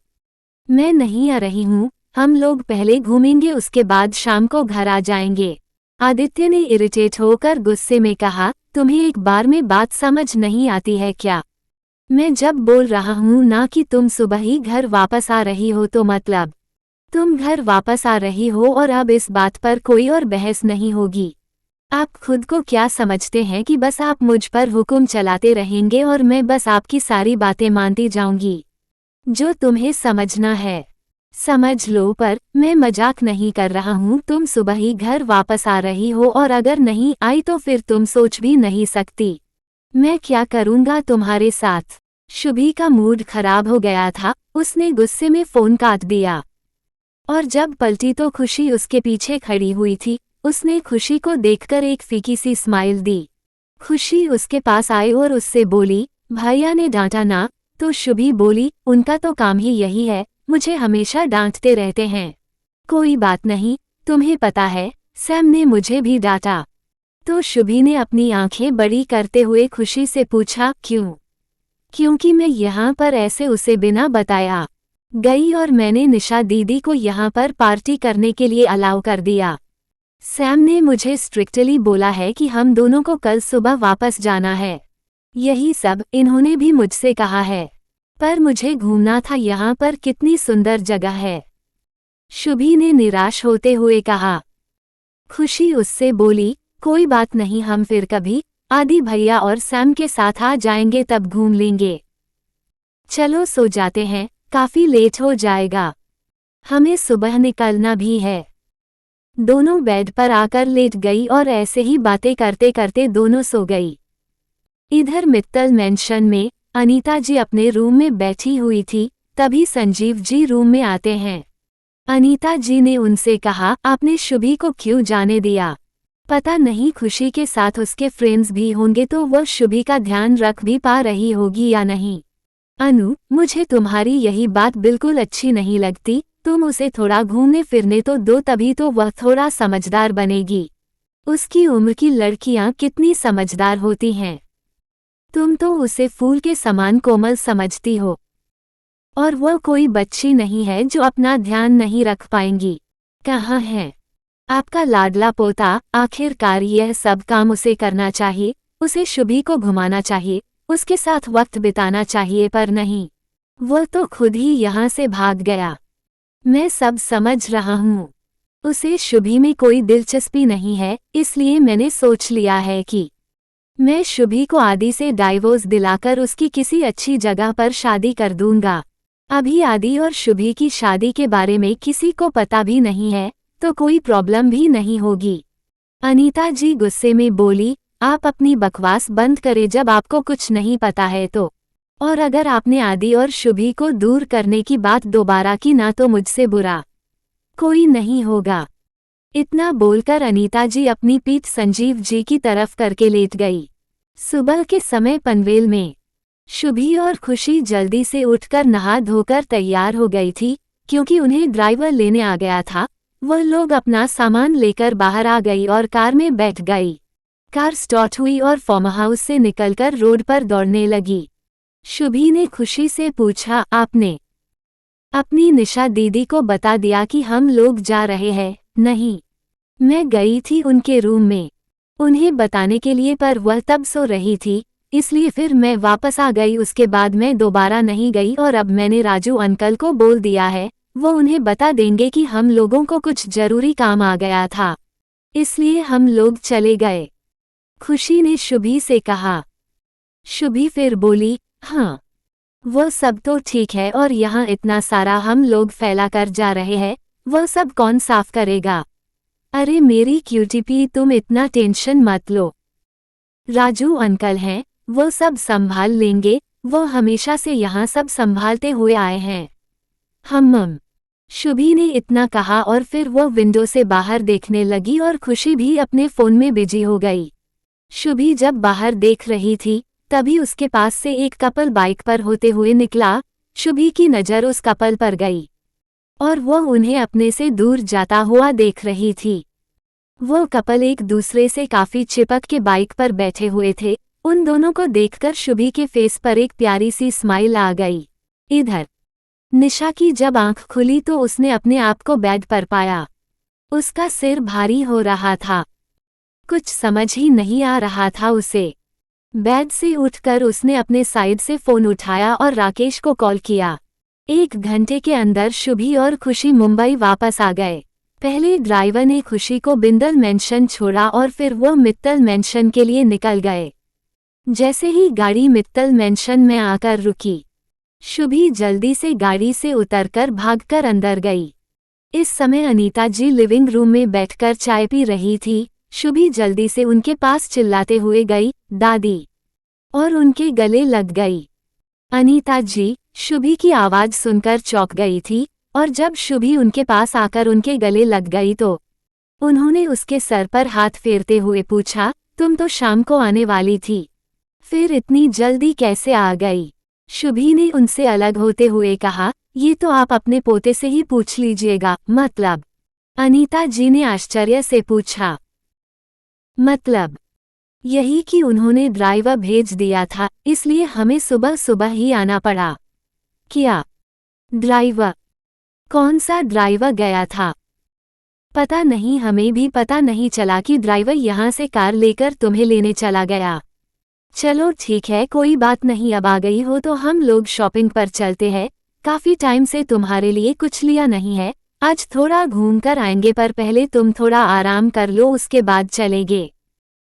मैं नहीं आ रही हूँ। हम लोग पहले घूमेंगे, उसके बाद शाम को घर आ जाएंगे। आदित्य ने इरिटेट होकर गुस्से में कहा, तुम्हें एक बार में बात समझ नहीं आती है क्या? मैं जब बोल रहा हूँ ना कि तुम सुबह ही घर वापस आ रही हो, तो मतलब तुम घर वापस आ रही हो और अब इस बात पर कोई और बहस नहीं होगी। आप खुद को क्या समझते हैं कि बस आप मुझ पर हुक्म चलाते रहेंगे और मैं बस आपकी सारी बातें मानती जाऊंगी? जो तुम्हें समझना है समझ लो, पर मैं मजाक नहीं कर रहा हूँ। तुम सुबह ही घर वापस आ रही हो और अगर नहीं आई तो फिर तुम सोच भी नहीं सकती मैं क्या करूँगा तुम्हारे साथ। शुभी का मूड खराब हो गया था, उसने गुस्से में फोन काट दिया और जब पलटी तो खुशी उसके पीछे खड़ी हुई थी। उसने खुशी को देखकर एक फीकी सी स्माइल दी। खुशी उसके पास आई और उससे बोली, भैया ने डांटा ना? तो शुभी बोली, उनका तो काम ही यही है, मुझे हमेशा डांटते रहते हैं। कोई बात नहीं, तुम्हें पता है सैम ने मुझे भी डांटा। तो शुभी ने अपनी आंखें बड़ी करते हुए खुशी से पूछा, क्यों? क्योंकि मैं यहाँ पर ऐसे उसे बिना बताया गई और मैंने निशा दीदी को यहाँ पर पार्टी करने के लिए अलाउ कर दिया। सैम ने मुझे स्ट्रिक्टली बोला है कि हम दोनों को कल सुबह वापस जाना है। यही सब इन्होंने भी मुझसे कहा है, पर मुझे घूमना था, यहाँ पर कितनी सुंदर जगह है। शुभी ने निराश होते हुए कहा। खुशी उससे बोली, कोई बात नहीं, हम फिर कभी आदि भैया और सैम के साथ आ जाएंगे, तब घूम लेंगे। चलो सो जाते हैं, काफी लेट हो जाएगा, हमें सुबह निकलना भी है। दोनों बेड पर आकर लेट गई और ऐसे ही बातें करते करते दोनों सो गई। इधर मित्तल मेंशन में अनीता जी अपने रूम में बैठी हुई थी, तभी संजीव जी रूम में आते हैं। अनीता जी ने उनसे कहा, आपने शुभी को क्यों जाने दिया? पता नहीं खुशी के साथ उसके फ्रेंड्स भी होंगे तो वह शुभी का ध्यान रख भी पा रही होगी या नहीं। अनु, मुझे तुम्हारी यही बात बिल्कुल अच्छी नहीं लगती। तुम उसे थोड़ा घूमने फिरने तो दो, तभी तो वह थोड़ा समझदार बनेगी। उसकी उम्र की लड़कियां कितनी समझदार होती हैं। तुम तो उसे फूल के समान कोमल समझती हो और वह कोई बच्ची नहीं है जो अपना ध्यान नहीं रख पाएंगी। कहाँ है आपका लाडला पोता? आखिरकार यह सब काम उसे करना चाहिए, उसे शुभी को घुमाना चाहिए, उसके साथ वक्त बिताना चाहिए, पर नहीं, वह तो खुद ही यहाँ से भाग गया। मैं सब समझ रहा हूँ, उसे शुभी में कोई दिलचस्पी नहीं है, इसलिए मैंने सोच लिया है कि मैं शुभी को आदि से डाइवोर्स दिलाकर उसकी किसी अच्छी जगह पर शादी कर दूंगा। अभी आदि और शुभी की शादी के बारे में किसी को पता भी नहीं है, तो कोई प्रॉब्लम भी नहीं होगी। अनीता जी गुस्से में बोली, आप अपनी बकवास बंद करें, जब आपको कुछ नहीं पता है तो। और अगर आपने आदि और शुभी को दूर करने की बात दोबारा की ना तो मुझसे बुरा कोई नहीं होगा। इतना बोलकर अनीता जी अपनी पीठ संजीव जी की तरफ करके लेट गई। सुबह के समय पनवेल में शुभी और खुशी जल्दी से उठकर नहा धोकर तैयार हो गई थी, क्योंकि उन्हें ड्राइवर लेने आ गया था। वह लोग अपना सामान लेकर बाहर आ गई और कार में बैठ गई। कार स्टार्ट हुई और फार्म हाउस से निकलकर रोड पर दौड़ने लगी। शुभी ने खुशी से पूछा, आपने अपनी निशा दीदी को बता दिया कि हम लोग जा रहे हैं? नहीं, मैं गई थी उनके रूम में उन्हें बताने के लिए, पर वह तब सो रही थी, इसलिए फिर मैं वापस आ गई। उसके बाद मैं दोबारा नहीं गई और अब मैंने राजू अंकल को बोल दिया है, वो उन्हें बता देंगे कि हम लोगों को कुछ जरूरी काम आ गया था, इसलिए हम लोग चले गए। खुशी ने शुभी से कहा। शुभी फिर बोली, हाँ, वो सब तो ठीक है, और यहाँ इतना सारा हम लोग फैला कर जा रहे हैं, वह सब कौन साफ करेगा? अरे मेरी क्यूटीपी, तुम इतना टेंशन मत लो, राजू अंकल हैं, वो सब संभाल लेंगे, वो हमेशा से यहाँ सब संभालते हुए आए हैं। हम शुभी ने इतना कहा और फिर वो विंडो से बाहर देखने लगी और खुशी भी अपने फोन में बिजी हो गई। शुभी जब बाहर देख रही थी तभी उसके पास से एक कपल बाइक पर होते हुए निकला। शुभी की नज़र उस कपल पर गई और वो उन्हें अपने से दूर जाता हुआ देख रही थी। वो कपल एक दूसरे से काफी चिपक के बाइक पर बैठे हुए थे। उन दोनों को देखकर शुभी के फेस पर एक प्यारी सी स्माइल आ गई। इधर निशा की जब आंख खुली तो उसने अपने आप को बेड पर पाया। उसका सिर भारी हो रहा था, कुछ समझ ही नहीं आ रहा था उसे। बेड से उठकर उसने अपने साइड से फोन उठाया और राकेश को कॉल किया। 1 घंटे के अंदर शुभी और खुशी मुंबई वापस आ गए। पहले ड्राइवर ने खुशी को बिंदल मेंशन छोड़ा और फिर वो मित्तल मेंशन के लिए निकल गए। जैसे ही गाड़ी मित्तल मेंशन में आकर रुकी, शुभी जल्दी से गाड़ी से उतरकर भागकर अंदर गई। इस समय अनीता जी लिविंग रूम में बैठकर चाय पी रही थी। शुभी जल्दी से उनके पास चिल्लाते हुए गई, दादी, और उनके गले लग गई। अनीता जी शुभी की आवाज सुनकर चौंक गई थी और जब शुभी उनके पास आकर उनके गले लग गई तो उन्होंने उसके सर पर हाथ फेरते हुए पूछा, तुम तो शाम को आने वाली थी, फिर इतनी जल्दी कैसे आ गई? शुभी ने उनसे अलग होते हुए कहा, ये तो आप अपने पोते से ही पूछ लीजिएगा। मतलब? अनीता जी ने आश्चर्य से पूछा। मतलब यही कि उन्होंने ड्राइवर भेज दिया था, इसलिए हमें सुबह सुबह ही आना पड़ा। क्या ड्राइवर? कौन सा ड्राइवर गया था? पता नहीं, हमें भी पता नहीं चला कि ड्राइवर यहाँ से कार लेकर तुम्हें लेने चला गया। चलो ठीक है, कोई बात नहीं, अब आ गई हो तो हम लोग शॉपिंग पर चलते हैं। काफी टाइम से तुम्हारे लिए कुछ लिया नहीं है, आज थोड़ा घूम कर आएंगे, पर पहले तुम थोड़ा आराम कर लो, उसके बाद चलेंगे।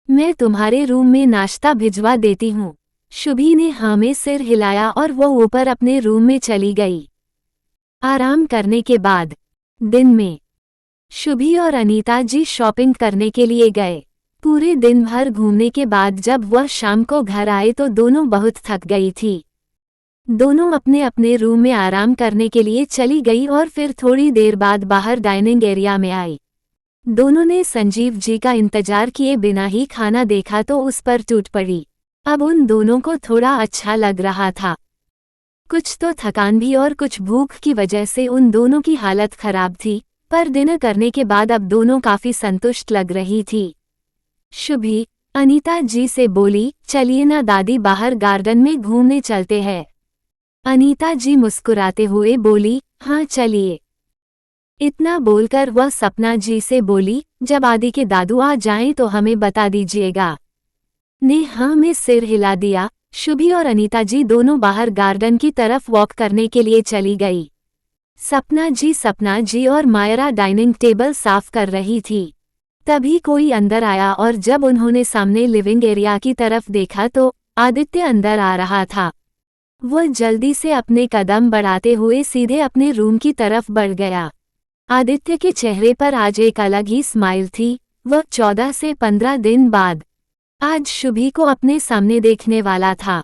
मैं तुम्हारे रूम में नाश्ता भिजवा देती हूँ। शुभी ने हाँ में सिर हिलाया और वो ऊपर अपने रूम में चली गई। आराम करने के बाद दिन में शुभी और अनीता जी शॉपिंग करने के लिए गए। पूरे दिन भर घूमने के बाद जब वह शाम को घर आए तो दोनों बहुत थक गई थी। दोनों अपने अपने रूम में आराम करने के लिए चली गई और फिर थोड़ी देर बाद बाहर डाइनिंग एरिया में आई। दोनों ने संजीव जी का इंतजार किए बिना ही खाना देखा तो उस पर टूट पड़ी। अब उन दोनों को थोड़ा अच्छा लग रहा था। कुछ तो थकान भी और कुछ भूख की वजह से उन दोनों की हालत खराब थी, पर डिनर करने के बाद अब दोनों काफी संतुष्ट लग रही थी। शुभी अनीता जी से बोली, चलिए ना दादी, बाहर गार्डन में घूमने चलते हैं। अनीता जी मुस्कुराते हुए बोली, हाँ चलिए। इतना बोलकर वह सपना जी से बोली, जब आदि के दादू आ जाएं तो हमें बता दीजिएगा। ने हाँ में सिर हिला दिया। शुभी और अनीता जी दोनों बाहर गार्डन की तरफ वॉक करने के लिए चली गई। सपना जी और मायरा डाइनिंग टेबल साफ कर रही थी। तभी कोई अंदर आया और जब उन्होंने सामने लिविंग एरिया की तरफ देखा तो आदित्य अंदर आ रहा था। वह जल्दी से अपने कदम बढ़ाते हुए सीधे अपने रूम की तरफ बढ़ गया। आदित्य के चेहरे पर आज एक अलग ही स्माइल थी। वह 14 से 15 दिन बाद आज शुभी को अपने सामने देखने वाला था।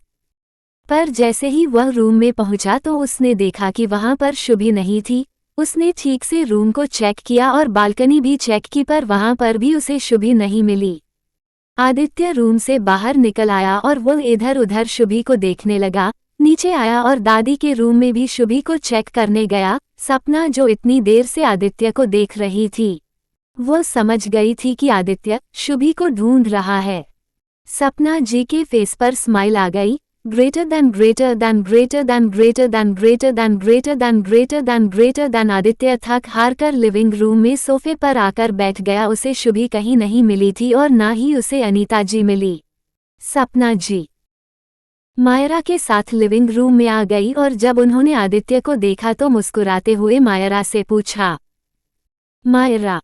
पर जैसे ही वह रूम में पहुंचा तो उसने देखा कि वहां पर शुभी नहीं थी। उसने ठीक से रूम को चेक किया और बालकनी भी चेक की, पर वहां पर भी उसे शुभी नहीं मिली। आदित्य रूम से बाहर निकल आया और वह इधर उधर शुभी को देखने लगा। नीचे आया और दादी के रूम में भी शुभी को चेक करने गया। सपना जो इतनी देर से आदित्य को देख रही थी, वो समझ गई थी कि आदित्य शुभी को ढूंढ रहा है। सपना जी के फेस पर स्माइल आ गई। Greater than greater than greater than greater than greater than greater than greater than greater than. Aditya थक हार कर लिविंग रूम में सोफे पर आकर बैठ गया। उसे शुभी कहीं नहीं मिली थी और ना ही उसे अनीता जी मिली। सपना जी मायरा के साथ लिविंग रूम में आ गई और जब उन्होंने आदित्य को देखा तो मुस्कुराते हुए मायरा से पूछा, मायरा,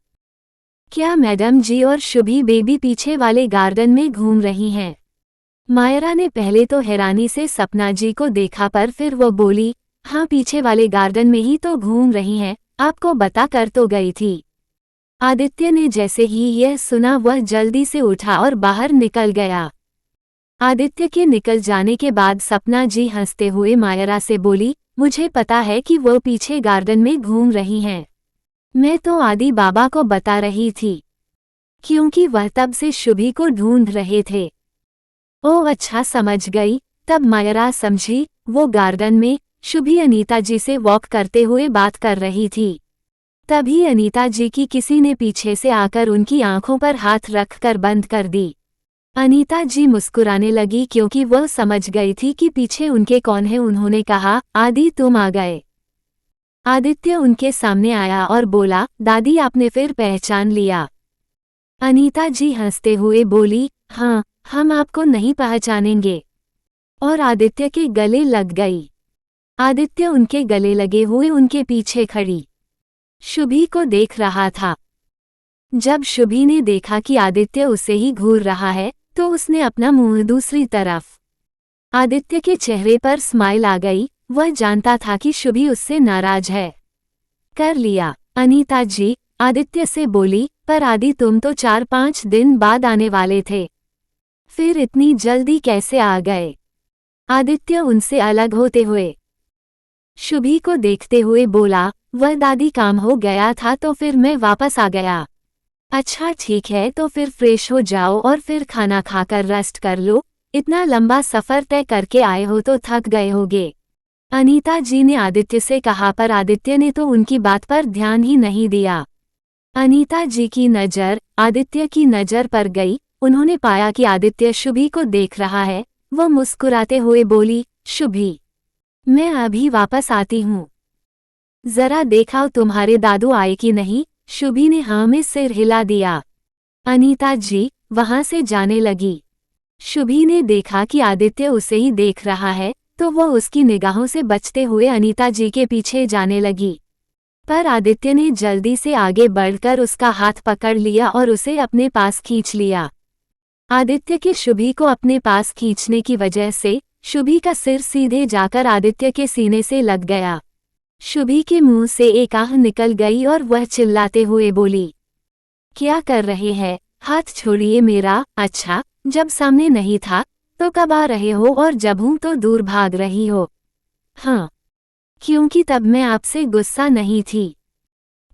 क्या मैडम जी और शुभी बेबी पीछे वाले गार्डन में घूम रही हैं? मायरा ने पहले तो हैरानी से सपना जी को देखा, पर फिर वो बोली, हाँ पीछे वाले गार्डन में ही तो घूम रही हैं, आपको बता कर तो गई थी। आदित्य ने जैसे ही यह सुना वह जल्दी से उठा और बाहर निकल गया। आदित्य के निकल जाने के बाद सपना जी हंसते हुए मायरा से बोली, मुझे पता है कि वो पीछे गार्डन में घूम रही हैं। मैं तो आदि बाबा को बता रही थी, क्योंकि वह तब से शुभी को ढूंढ रहे थे। ओह अच्छा, समझ गई। तब मायरा समझी, वो गार्डन में शुभी अनीता जी से वॉक करते हुए बात कर रही थी। तभी अनीता जी की किसी ने पीछे से आकर उनकी आंखों पर हाथ रखकर बंद कर दी। अनीता जी मुस्कुराने लगी क्योंकि वह समझ गई थी कि पीछे उनके कौन है। उन्होंने कहा, आदि तुम आ गए। आदित्य उनके सामने आया और बोला, दादी आपने फिर पहचान लिया। अनीता जी हंसते हुए बोली, हाँ, हम आपको नहीं पहचानेंगे। और आदित्य के गले लग गई। आदित्य उनके गले लगे हुए उनके पीछे खड़ी शुभी को देख रहा था। जब शुभी ने देखा कि आदित्य उसे ही घूर रहा है, तो उसने अपना मुंह दूसरी तरफ। आदित्य के चेहरे पर स्माइल आ गई। वह जानता था कि शुभी उससे नाराज है। कर लिया। अनीता जी आदित्य से बोली, पर आदि तुम तो 4-5 दिन बाद आने वाले थे, फिर इतनी जल्दी कैसे आ गए? आदित्य उनसे अलग होते हुए शुभी को देखते हुए बोला, वह दादी काम हो गया था तो फिर मैं वापस आ गया। अच्छा ठीक है, तो फिर फ्रेश हो जाओ और फिर खाना खाकर रेस्ट कर लो। इतना लंबा सफर तय करके आए हो तो थक गए होगे। अनीता जी ने आदित्य से कहा, पर आदित्य ने तो उनकी बात पर ध्यान ही नहीं दिया। अनीता जी की नज़र आदित्य की नज़र पर गई। उन्होंने पाया कि आदित्य शुभी को देख रहा है। वह मुस्कुराते हुए बोली, शुभी, मैं अभी वापस आती हूँ। जरा देखाओ तुम्हारे दादू आए कि नहीं। शुभी ने हाँ में सिर हिला दिया। अनीता जी वहां से जाने लगी। शुभी ने देखा कि आदित्य उसे ही देख रहा है, तो वह उसकी निगाहों से बचते हुए अनीता जी के पीछे जाने लगी। पर आदित्य ने जल्दी से आगे बढ़कर उसका हाथ पकड़ लिया और उसे अपने पास खींच लिया। आदित्य के शुभी को अपने पास खींचने की वजह से शुभी का सिर सीधे जाकर आदित्य के सीने से लग गया। शुभी के मुंह से एक आह निकल गई और वह चिल्लाते हुए बोली, क्या कर रहे हैं? हाथ छोड़िए मेरा। अच्छा, जब सामने नहीं था तो कब आ रहे हो, और जब हूं तो दूर भाग रही हो? हाँ, क्योंकि तब मैं आपसे गुस्सा नहीं थी,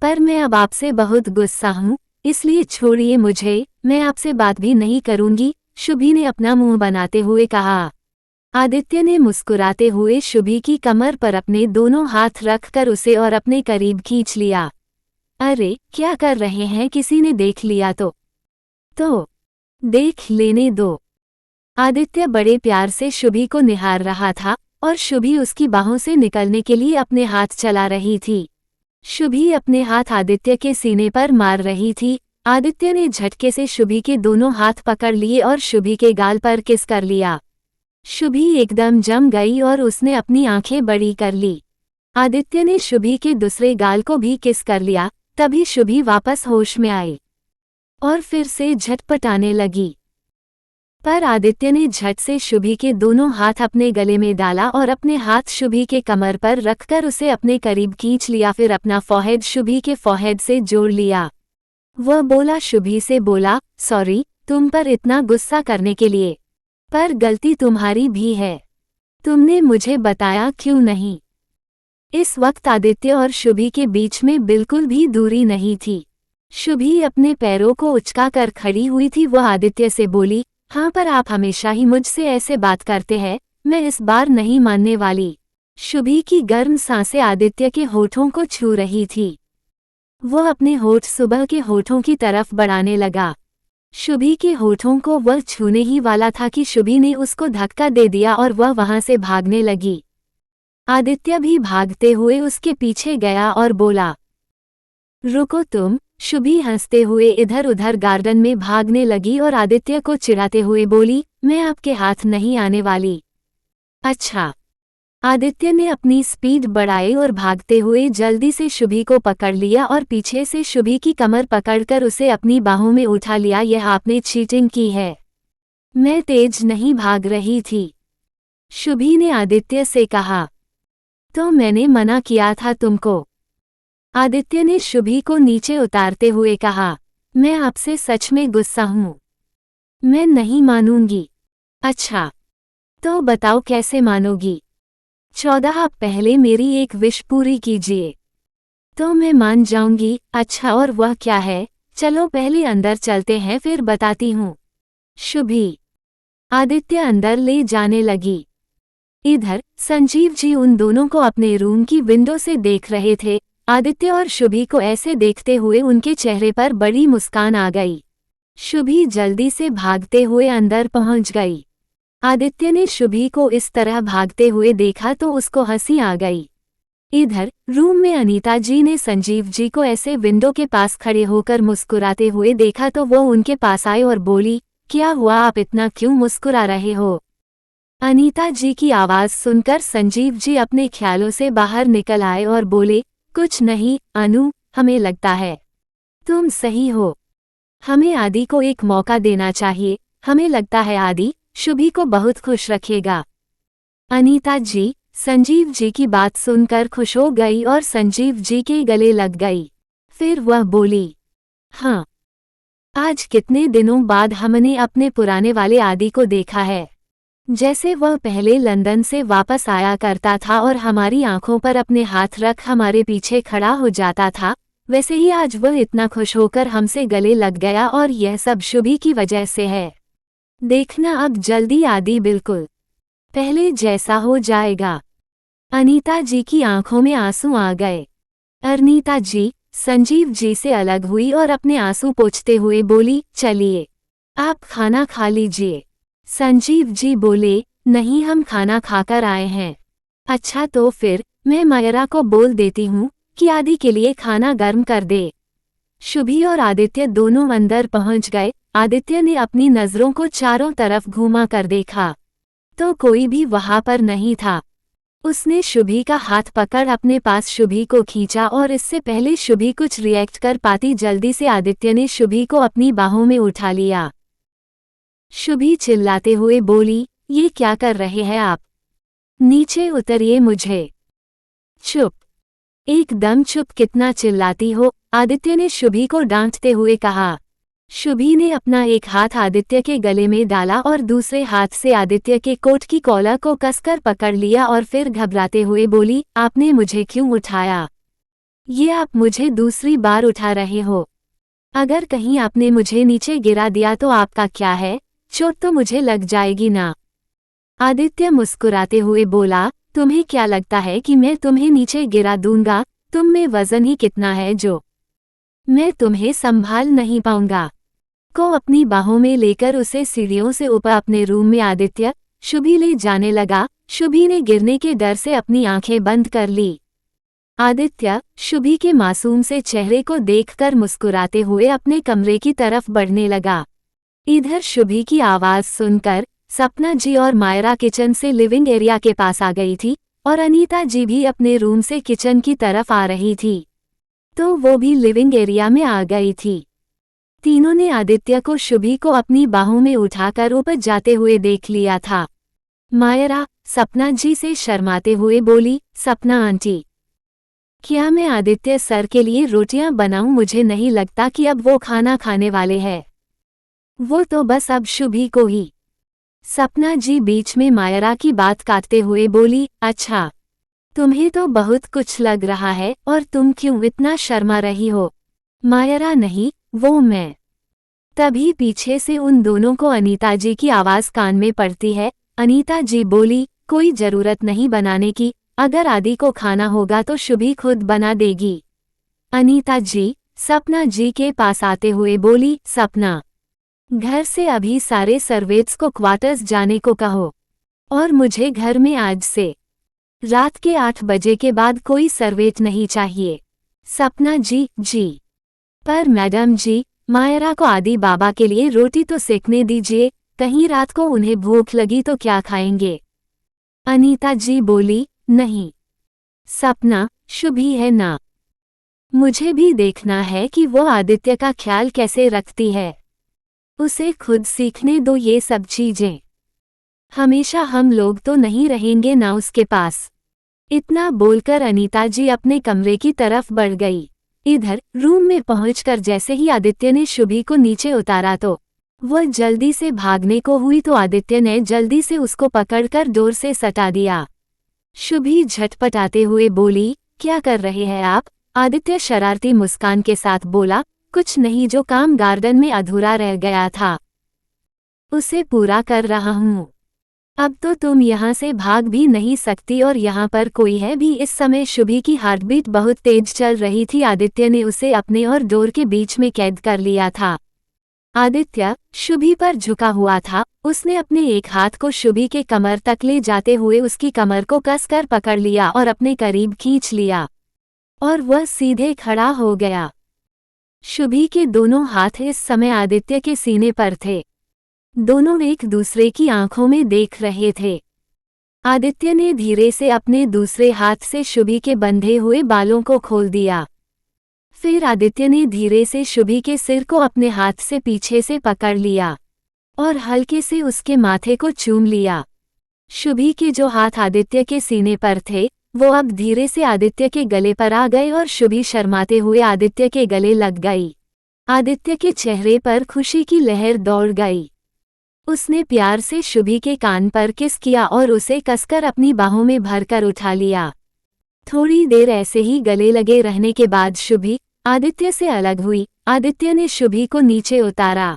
पर मैं अब आपसे बहुत गुस्सा हूँ, इसलिए छोड़िए मुझे, मैं आपसे बात भी नहीं करूंगी। शुभी ने अपना मुंह बनाते हुए कहा। आदित्य ने मुस्कुराते हुए शुभी की कमर पर अपने दोनों हाथ रखकर उसे और अपने करीब खींच लिया। अरे क्या कर रहे हैं, किसी ने देख लिया तो देख लेने दो। आदित्य बड़े प्यार से शुभी को निहार रहा था और शुभी उसकी बाहों से निकलने के लिए अपने हाथ चला रही थी। शुभी अपने हाथ आदित्य के सीने पर मार रही थी। आदित्य ने झटके से शुभी के दोनों हाथ पकड़ लिए और शुभी के गाल पर किस कर लिया। शुभी एकदम जम गई और उसने अपनी आंखें बड़ी कर ली। आदित्य ने शुभी के दूसरे गाल को भी किस कर लिया। तभी शुभी वापस होश में आई और फिर से झटपटाने लगी। पर आदित्य ने झट से शुभी के दोनों हाथ अपने गले में डाला और अपने हाथ शुभी के कमर पर रखकर उसे अपने करीब खींच लिया। फिर अपना फोरहेड शुभी के फोरहेड से जोड़ लिया। वह बोला, शुभी से बोला, सॉरी तुम पर इतना गुस्सा करने के लिए, पर गलती तुम्हारी भी है। तुमने मुझे बताया क्यों नहीं? इस वक्त आदित्य और शुभी के बीच में बिल्कुल भी दूरी नहीं थी। शुभी अपने पैरों को उचकाकर खड़ी हुई थी। वह आदित्य से बोली, हाँ, पर आप हमेशा ही मुझसे ऐसे बात करते हैं, मैं इस बार नहीं मानने वाली। शुभी की गर्म सांसें आदित्य के होठों को छू रही थी। वह अपने होठ सुबह के होठों की तरफ बढ़ाने लगा। शुभी के होठों को वह छूने ही वाला था कि शुभी ने उसको धक्का दे दिया और वह वहां से भागने लगी। आदित्य भी भागते हुए उसके पीछे गया और बोला, रुको तुम। शुभी हंसते हुए इधर उधर गार्डन में भागने लगी और आदित्य को चिढ़ाते हुए बोली, मैं आपके हाथ नहीं आने वाली। अच्छा। आदित्य ने अपनी स्पीड बढ़ाई और भागते हुए जल्दी से शुभी को पकड़ लिया और पीछे से शुभी की कमर पकड़कर उसे अपनी बाहों में उठा लिया। यह आपने चीटिंग की है। मैं तेज नहीं भाग रही थी, शुभी ने आदित्य से कहा। तो मैंने मना किया था तुमको, आदित्य ने शुभी को नीचे उतारते हुए कहा। मैं आपसे सच में गुस्सा हूं, मैं नहीं मानूंगी। अच्छा, तो बताओ कैसे मानोगी? 14 पहले मेरी एक विश पूरी कीजिए तो मैं मान जाऊंगी। अच्छा, और वह क्या है? चलो पहले अंदर चलते हैं, फिर बताती हूँ। शुभी आदित्य अंदर ले जाने लगी। इधर संजीव जी उन दोनों को अपने रूम की विंडो से देख रहे थे। आदित्य और शुभी को ऐसे देखते हुए उनके चेहरे पर बड़ी मुस्कान आ गई। शुभी जल्दी से भागते हुए अंदर पहुंच गई। आदित्य ने शुभी को इस तरह भागते हुए देखा तो उसको हंसी आ गई। इधर रूम में अनीता जी ने संजीव जी को ऐसे विंडो के पास खड़े होकर मुस्कुराते हुए देखा तो वो उनके पास आई और बोली, क्या हुआ, आप इतना क्यों मुस्कुरा रहे हो? अनीता जी की आवाज सुनकर संजीव जी अपने ख्यालों से बाहर निकल आए और बोले, कुछ नहीं अनु, हमें लगता है तुम सही हो। हमें आदि को एक मौका देना चाहिए। हमें लगता है आदि शुभी को बहुत खुश रखेगा। अनीता जी संजीव जी की बात सुनकर खुश हो गई और संजीव जी के गले लग गई। फिर वह बोली, हाँ, आज कितने दिनों बाद हमने अपने पुराने वाले आदि को देखा है। जैसे वह पहले लंदन से वापस आया करता था और हमारी आंखों पर अपने हाथ रख हमारे पीछे खड़ा हो जाता था, वैसे ही आज वह इतना खुश होकर हमसे गले लग गया और यह सब शुभी की वजह से है। देखना अब जल्दी आदि बिल्कुल पहले जैसा हो जाएगा। अनीता जी की आंखों में आंसू आ गए। अनीता जी संजीव जी से अलग हुई और अपने आंसू पोंछते हुए बोली, चलिए आप खाना खा लीजिए। संजीव जी बोले, नहीं, हम खाना खाकर आए हैं। अच्छा, तो फिर मैं मायरा को बोल देती हूँ कि आदि के लिए खाना गर्म कर दे। शुभी और आदित्य दोनों अंदर पहुंच गए। आदित्य ने अपनी नजरों को चारों तरफ घुमा कर देखा तो कोई भी वहां पर नहीं था। उसने शुभी का हाथ पकड़ अपने पास शुभी को खींचा और इससे पहले शुभी कुछ रिएक्ट कर पाती जल्दी से आदित्य ने शुभी को अपनी बाहों में उठा लिया। शुभी चिल्लाते हुए बोली, ये क्या कर रहे हैं आप? नीचे उतरिए मुझे। चुप, एकदम चुप, कितना चिल्लाती हो? आदित्य ने शुभी को डांटते हुए कहा। शुभी ने अपना एक हाथ आदित्य के गले में डाला और दूसरे हाथ से आदित्य के कोट की कॉलर को कसकर पकड़ लिया और फिर घबराते हुए बोली, आपने मुझे क्यों उठाया? ये आप मुझे दूसरी बार उठा रहे हो। अगर कहीं आपने मुझे नीचे गिरा दिया तो आपका क्या है? चोट तो मुझे लग जाएगी ना। आदित्य मुस्कुराते हुए बोला, तुम्हें क्या लगता है कि मैं तुम्हें नीचे गिरा दूंगा? तुम में वजन ही कितना है जो मैं तुम्हें संभाल नहीं पाऊंगा। को अपनी बाहों में लेकर उसे सीढ़ियों से ऊपर अपने रूम में आदित्य शुभी ले जाने लगा। शुभी ने गिरने के डर से अपनी आंखें बंद कर ली। आदित्य शुभी के मासूम से चेहरे को देखकर मुस्कुराते हुए अपने कमरे की तरफ बढ़ने लगा। इधर शुभी की आवाज सुनकर सपना जी और मायरा किचन से लिविंग एरिया के पास आ गई थी और अनीता जी भी अपने रूम से किचन की तरफ आ रही थी तो वो भी लिविंग एरिया में आ गई थी। तीनों ने आदित्य को शुभी को अपनी बाहों में उठाकर ऊपर जाते हुए देख लिया था। मायरा सपना जी से शर्माते हुए बोली, सपना आंटी, क्या मैं आदित्य सर के लिए रोटियां बनाऊं? मुझे नहीं लगता कि अब वो खाना खाने वाले हैं। वो तो बस अब शुभी को ही। सपना जी बीच में मायरा की बात काटते हुए बोली, अच्छा, तुम्हें तो बहुत कुछ लग रहा है और तुम क्यों इतना शर्मा रही हो? मायरा, नहीं, वो मैं। तभी पीछे से उन दोनों को अनीता जी की आवाज कान में पड़ती है। अनीता जी बोली, कोई जरूरत नहीं बनाने की, अगर आदि को खाना होगा तो शुभी खुद बना देगी। अनीता जी सपना जी के पास आते हुए बोली, सपना, घर से अभी सारे सर्वेंट्स को क्वार्टर्स जाने को कहो और मुझे घर में आज से रात के 8 बजे के बाद कोई सर्वेंट नहीं चाहिए। सपना जी, जी। पर मैडम जी, मायरा को आदि बाबा के लिए रोटी तो सेकने दीजिए, कहीं रात को उन्हें भूख लगी तो क्या खाएंगे? अनीता जी बोली, नहीं सपना, शुभी है ना, मुझे भी देखना है कि वो आदित्य का ख्याल कैसे रखती है। उसे खुद सीखने दो ये सब चीजें। हमेशा हम लोग तो नहीं रहेंगे ना उसके पास। इतना बोलकर अनीता जी अपने कमरे की तरफ बढ़ गई। इधर रूम में पहुंचकर जैसे ही आदित्य ने शुभी को नीचे उतारा तो वह जल्दी से भागने को हुई तो आदित्य ने जल्दी से उसको पकड़कर डोर से सटा दिया। शुभी झटपटाते हुए बोली, क्या कर रहे हैं आप? आदित्य शरारती मुस्कान के साथ बोला, कुछ नहीं, जो काम गार्डन में अधूरा रह गया था उसे पूरा कर रहा हूँ। अब तो तुम यहाँ से भाग भी नहीं सकती और यहाँ पर कोई है भी। इस समय शुभी की हार्टबीट बहुत तेज चल रही थी। आदित्य ने उसे अपने और डोर के बीच में कैद कर लिया था। आदित्य शुभी पर झुका हुआ था। उसने अपने एक हाथ को शुभी के कमर तक ले जाते हुए उसकी कमर को कसकर पकड़ लिया और अपने करीब खींच लिया और वह सीधे खड़ा हो गया। शुभी के दोनों हाथ इस समय आदित्य के सीने पर थे। दोनों एक दूसरे की आंखों में देख रहे थे। आदित्य ने धीरे से अपने दूसरे हाथ से शुभी के बंधे हुए बालों को खोल दिया। फिर आदित्य ने धीरे से शुभी के सिर को अपने हाथ से पीछे से पकड़ लिया और हल्के से उसके माथे को चूम लिया। शुभी के जो हाथ आदित्य के सीने पर थे वो अब धीरे से आदित्य के गले पर आ गए और शुभी शर्माते हुए आदित्य के गले लग गई। आदित्य के चेहरे पर खुशी की लहर दौड़ गई। उसने प्यार से शुभी के कान पर किस किया और उसे कसकर अपनी बाहों में भरकर उठा लिया। थोड़ी देर ऐसे ही गले लगे रहने के बाद शुभी आदित्य से अलग हुई। आदित्य ने शुभी को नीचे उतारा।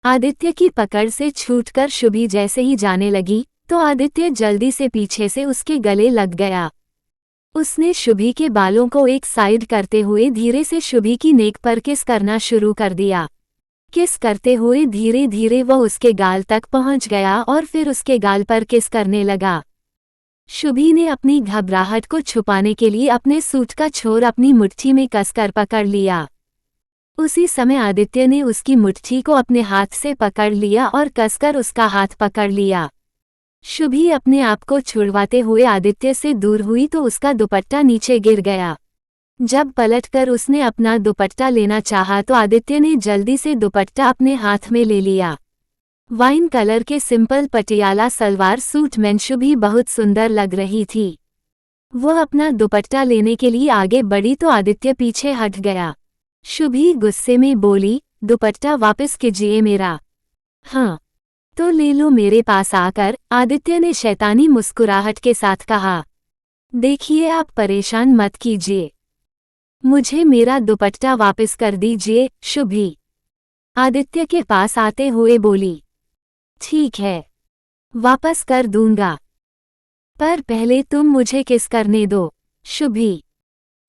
आदित्य की पकड़ से छूटकर शुभी जैसे ही जाने लगी तो आदित्य जल्दी से पीछे से उसके गले लग गया। उसने शुभी के बालों को एक साइड करते हुए धीरे से शुभी की नेक पर किस करना शुरू कर दिया। किस करते हुए धीरे धीरे वह उसके गाल तक पहुंच गया और फिर उसके गाल पर किस करने लगा। शुभी ने अपनी घबराहट को छुपाने के लिए अपने सूट का छोर अपनी मुट्ठी में कसकर पकड़ लिया। उसी समय आदित्य ने उसकी मुट्ठी को अपने हाथ से पकड़ लिया और कसकर उसका हाथ पकड़ लिया। शुभी अपने आप को छुड़वाते हुए आदित्य से दूर हुई तो उसका दुपट्टा नीचे गिर गया। जब पलटकर उसने अपना दुपट्टा लेना चाहा तो आदित्य ने जल्दी से दुपट्टा अपने हाथ में ले लिया। वाइन कलर के सिंपल पटियाला सलवार सूट में शुभी बहुत सुंदर लग रही थी। वह अपना दुपट्टा लेने के लिए आगे बढ़ी तो आदित्य पीछे हट गया। शुभी गुस्से में बोली, दुपट्टा वापस कीजिए मेरा। हाँ तो ले लो मेरे पास आकर, आदित्य ने शैतानी मुस्कुराहट के साथ कहा। देखिए आप परेशान मत कीजिए, मुझे मेरा दुपट्टा वापस कर दीजिए, शुभी आदित्य के पास आते हुए बोली। ठीक है, वापस कर दूंगा, पर पहले तुम मुझे किस करने दो, शुभी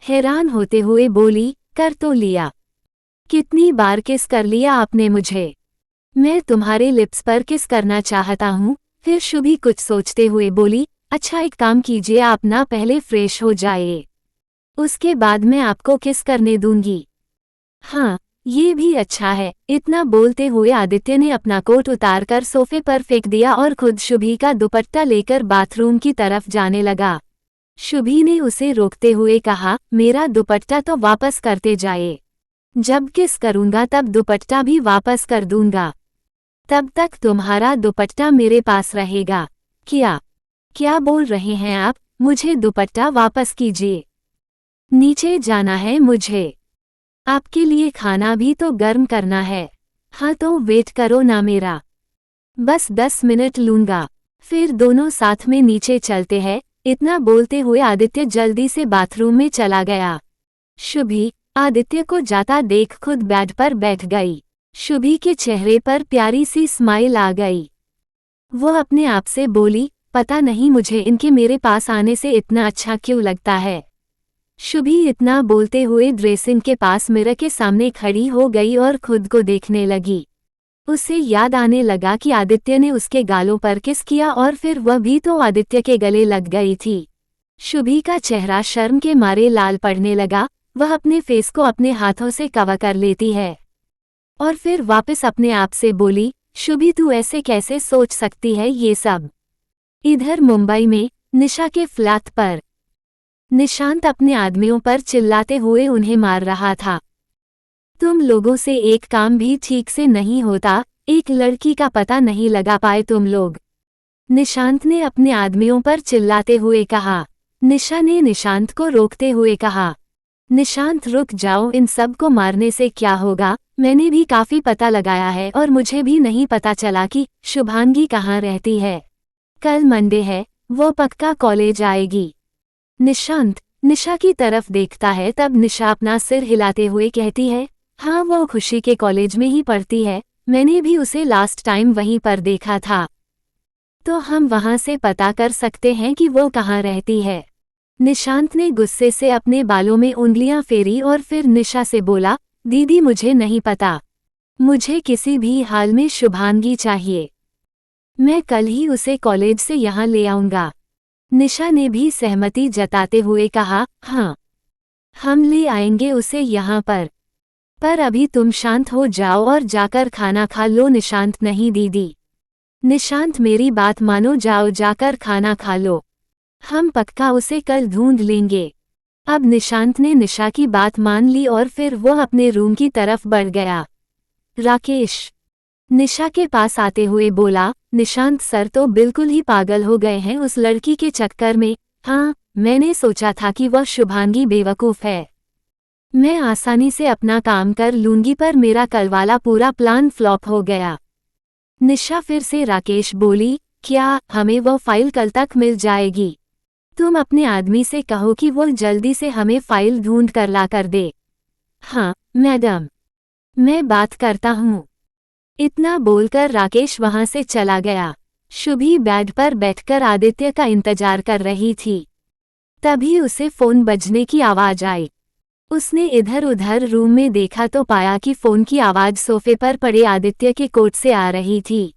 हैरान होते हुए बोली। कर तो लिया, कितनी बार किस कर लिया आपने मुझे? मैं तुम्हारे लिप्स पर किस करना चाहता हूँ। फिर शुभी कुछ सोचते हुए बोली, अच्छा एक काम कीजिए, आप ना पहले फ्रेश हो जाइए, उसके बाद मैं आपको किस करने दूंगी। हाँ ये भी अच्छा है। इतना बोलते हुए आदित्य ने अपना कोट उतारकर सोफे पर फेंक दिया और खुद शुभी का दुपट्टा लेकर बाथरूम की तरफ जाने लगा। शुभी ने उसे रोकते हुए कहा, मेरा दुपट्टा तो वापस करते जाइए, जब किस करूंगा तब दुपट्टा भी वापस कर दूंगा, तब तक तुम्हारा दुपट्टा मेरे पास रहेगा। क्या बोल रहे हैं आप? मुझे दुपट्टा वापस कीजिए, नीचे जाना है मुझे, आपके लिए खाना भी तो गर्म करना है। हाँ तो वेट करो ना मेरा, बस 10 मिनट लूंगा, फिर दोनों साथ में नीचे चलते हैं। इतना बोलते हुए आदित्य जल्दी से बाथरूम में चला गया। शुभी आदित्य को जाता देख खुद बेड पर बैठ गई। शुभी के चेहरे पर प्यारी सी स्माइल आ गई। वह अपने आप से बोली, पता नहीं मुझे इनके मेरे पास आने से इतना अच्छा क्यों लगता है। शुभी इतना बोलते हुए ड्रेसिंग के पास मिरर के सामने खड़ी हो गई और खुद को देखने लगी। उसे याद आने लगा कि आदित्य ने उसके गालों पर किस किया और फिर वह भी तो आदित्य के गले लग गई थी। शुभी का चेहरा शर्म के मारे लाल पड़ने लगा। वह अपने फेस को अपने हाथों से कवर कर लेती है और फिर वापस अपने आप से बोली, शुभी तू ऐसे कैसे सोच सकती है ये सब। इधर मुंबई में निशा के फ्लैट पर निशांत अपने आदमियों पर चिल्लाते हुए उन्हें मार रहा था। तुम लोगों से एक काम भी ठीक से नहीं होता, एक लड़की का पता नहीं लगा पाए तुम लोग, निशांत ने अपने आदमियों पर चिल्लाते हुए कहा। निशा ने निशांत को रोकते हुए कहा, निशांत रुक जाओ, इन सब को मारने से क्या होगा, मैंने भी काफी पता लगाया है और मुझे भी नहीं पता चला कि शुभांगी कहाँ रहती है। कल मंडे है, वो पक्का कॉलेज आएगी। निशांत निशा की तरफ देखता है, तब निशा अपना सिर हिलाते हुए कहती है, हाँ वो खुशी के कॉलेज में ही पढ़ती है, मैंने भी उसे लास्ट टाइम वहीं पर देखा था। तो हम वहां से पता कर सकते हैं कि वो कहाँ रहती है। निशांत ने गुस्से से अपने बालों में उंगलियां फेरी और फिर निशा से बोला, दीदी मुझे नहीं पता, मुझे किसी भी हाल में शुभांगी चाहिए। मैं कल ही उसे कॉलेज से यहाँ ले आऊंगा। निशा ने भी सहमति जताते हुए कहा, हाँ हम ले आएंगे उसे यहाँ पर अभी तुम शांत हो जाओ और जाकर खाना खा लो। निशांत नहीं दीदी, निशांत मेरी बात मानो, जाओ जाकर खाना खा लो, हम पक्का उसे कल ढूंढ लेंगे। अब निशांत ने निशा की बात मान ली और फिर वो अपने रूम की तरफ बढ़ गया। राकेश निशा के पास आते हुए बोला, निशांत सर तो बिल्कुल ही पागल हो गए हैं उस लड़की के चक्कर में। हाँ मैंने सोचा था कि वह शुभांगी बेवकूफ़ है, मैं आसानी से अपना काम कर लूंगी, पर मेरा कल वाला पूरा प्लान फ्लॉप हो गया। निशा फिर से राकेश बोली, क्या हमें वो फाइल कल तक मिल जाएगी? तुम अपने आदमी से कहो कि वो जल्दी से हमें फाइल ढूंढ कर ला कर दे। हाँ मैडम, मैं बात करता हूँ। इतना बोलकर राकेश वहां से चला गया। शुभी बेड पर बैठकर आदित्य का इंतजार कर रही थी। तभी उसे फोन बजने की आवाज आई। उसने इधर उधर रूम में देखा तो पाया कि फोन की आवाज सोफे पर पड़े आदित्य के कोट से आ रही थी।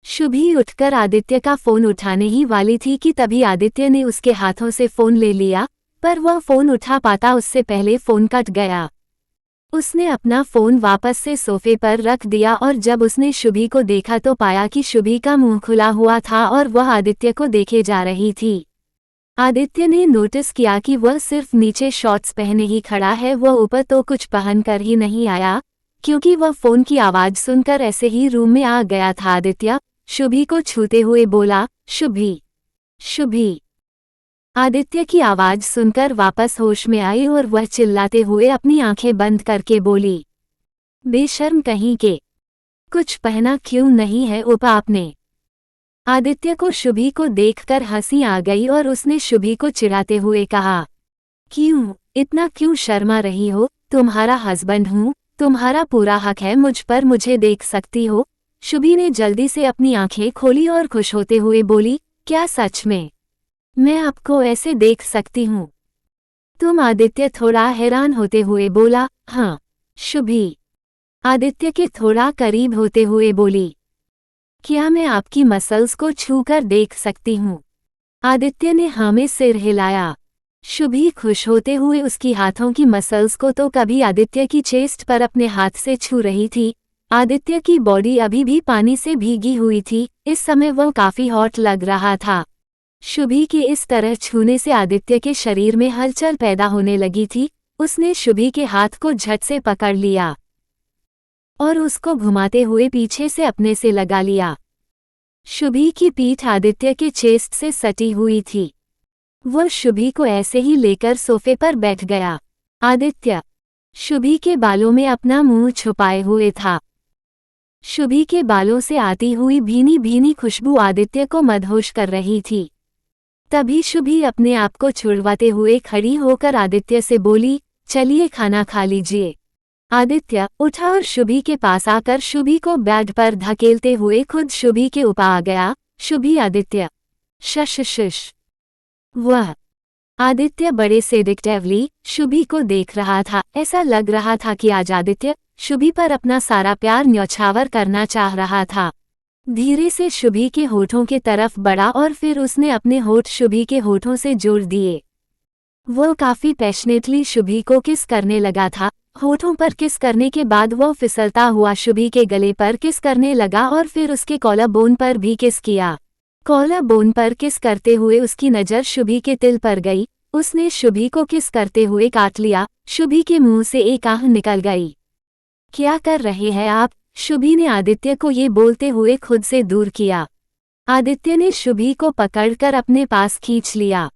शुभी उठकर आदित्य का फोन उठाने ही वाली थी कि तभी आदित्य ने उसके हाथों से फोन ले लिया, पर वह फोन उठा पाता उससे पहले फोन कट गया। उसने अपना फोन वापस से सोफे पर रख दिया और जब उसने शुभी को देखा तो पाया कि शुभी का मुंह खुला हुआ था और वह आदित्य को देखे जा रही थी। आदित्य ने नोटिस किया कि वह सिर्फ नीचे शॉर्ट्स पहने ही खड़ा है, वह ऊपर तो कुछ पहन कर ही नहीं आया, क्योंकि वह फोन की आवाज सुनकर ऐसे ही रूम में आ गया था। आदित्य शुभी को छूते हुए बोला, शुभी शुभी। आदित्य की आवाज सुनकर वापस होश में आई और वह चिल्लाते हुए अपनी आंखें बंद करके बोली, बेशर्म कहीं के, कुछ पहना क्यों नहीं है ऊपर आपने? आदित्य को शुभी को देखकर हंसी आ गई और उसने शुभी को चिढ़ाते हुए कहा, क्यों इतना क्यों शर्मा रही हो? तुम्हारा हस्बैंड हूँ, तुम्हारा पूरा हक है मुझ पर, मुझे देख सकती हो। शुभी ने जल्दी से अपनी आंखें खोली और खुश होते हुए बोली, क्या सच में मैं आपको ऐसे देख सकती हूँ? तुम? आदित्य थोड़ा हैरान होते हुए बोला, हाँ। शुभी आदित्य के थोड़ा करीब होते हुए बोली, क्या मैं आपकी मसल्स को छूकर देख सकती हूँ? आदित्य ने हाँ में सिर हिलाया। शुभी खुश होते हुए उसकी हाथों की मसल्स को तो कभी आदित्य की चेस्ट पर अपने हाथ से छू रही थी। आदित्य की बॉडी अभी भी पानी से भीगी हुई थी, इस समय वह काफी हॉट लग रहा था। शुभी के इस तरह छूने से आदित्य के शरीर में हलचल पैदा होने लगी थी। उसने शुभी के हाथ को झट से पकड़ लिया और उसको घुमाते हुए पीछे से अपने से लगा लिया। शुभी की पीठ आदित्य के चेस्ट से सटी हुई थी। वह शुभी को ऐसे ही लेकर सोफे पर बैठ गया। आदित्य शुभी के बालों में अपना मुंह छुपाए हुए था। शुभी के बालों से आती हुई भीनी भीनी खुशबू आदित्य को मदहोश कर रही थी। तभी शुभी अपने आप को छुड़वाते हुए खड़ी होकर आदित्य से बोली, चलिए खाना खा लीजिए। आदित्य उठा और शुभी के पास आकर शुभी को बेड पर धकेलते हुए खुद शुभी के ऊपर आ गया। शुभी आदित्य शश। वह आदित्य बड़े सेडिक्टिवली शुभी को देख रहा था। ऐसा लग रहा था कि आज आदित्य शुभी पर अपना सारा प्यार न्यौछावर करना चाह रहा था। धीरे से शुभी के होठों के तरफ बढ़ा और फिर उसने अपने होठ शुभी के होठों से जोड़ दिए। वो काफी पैशनेटली शुभी को किस करने लगा था। होठों पर किस करने के बाद वो फिसलता हुआ शुभी के गले पर किस करने लगा और फिर उसके कॉलर बोन पर भी किस किया। कॉलर बोन पर किस करते हुए उसकी नज़र शुभी के तिल पर गई। उसने शुभी को किस करते हुए काट लिया। शुभी के मुंह से एक आह निकल गई। क्या कर रहे हैं आप? शुभी ने आदित्य को ये बोलते हुए खुद से दूर किया। आदित्य ने शुभी को पकड़कर अपने पास खींच लिया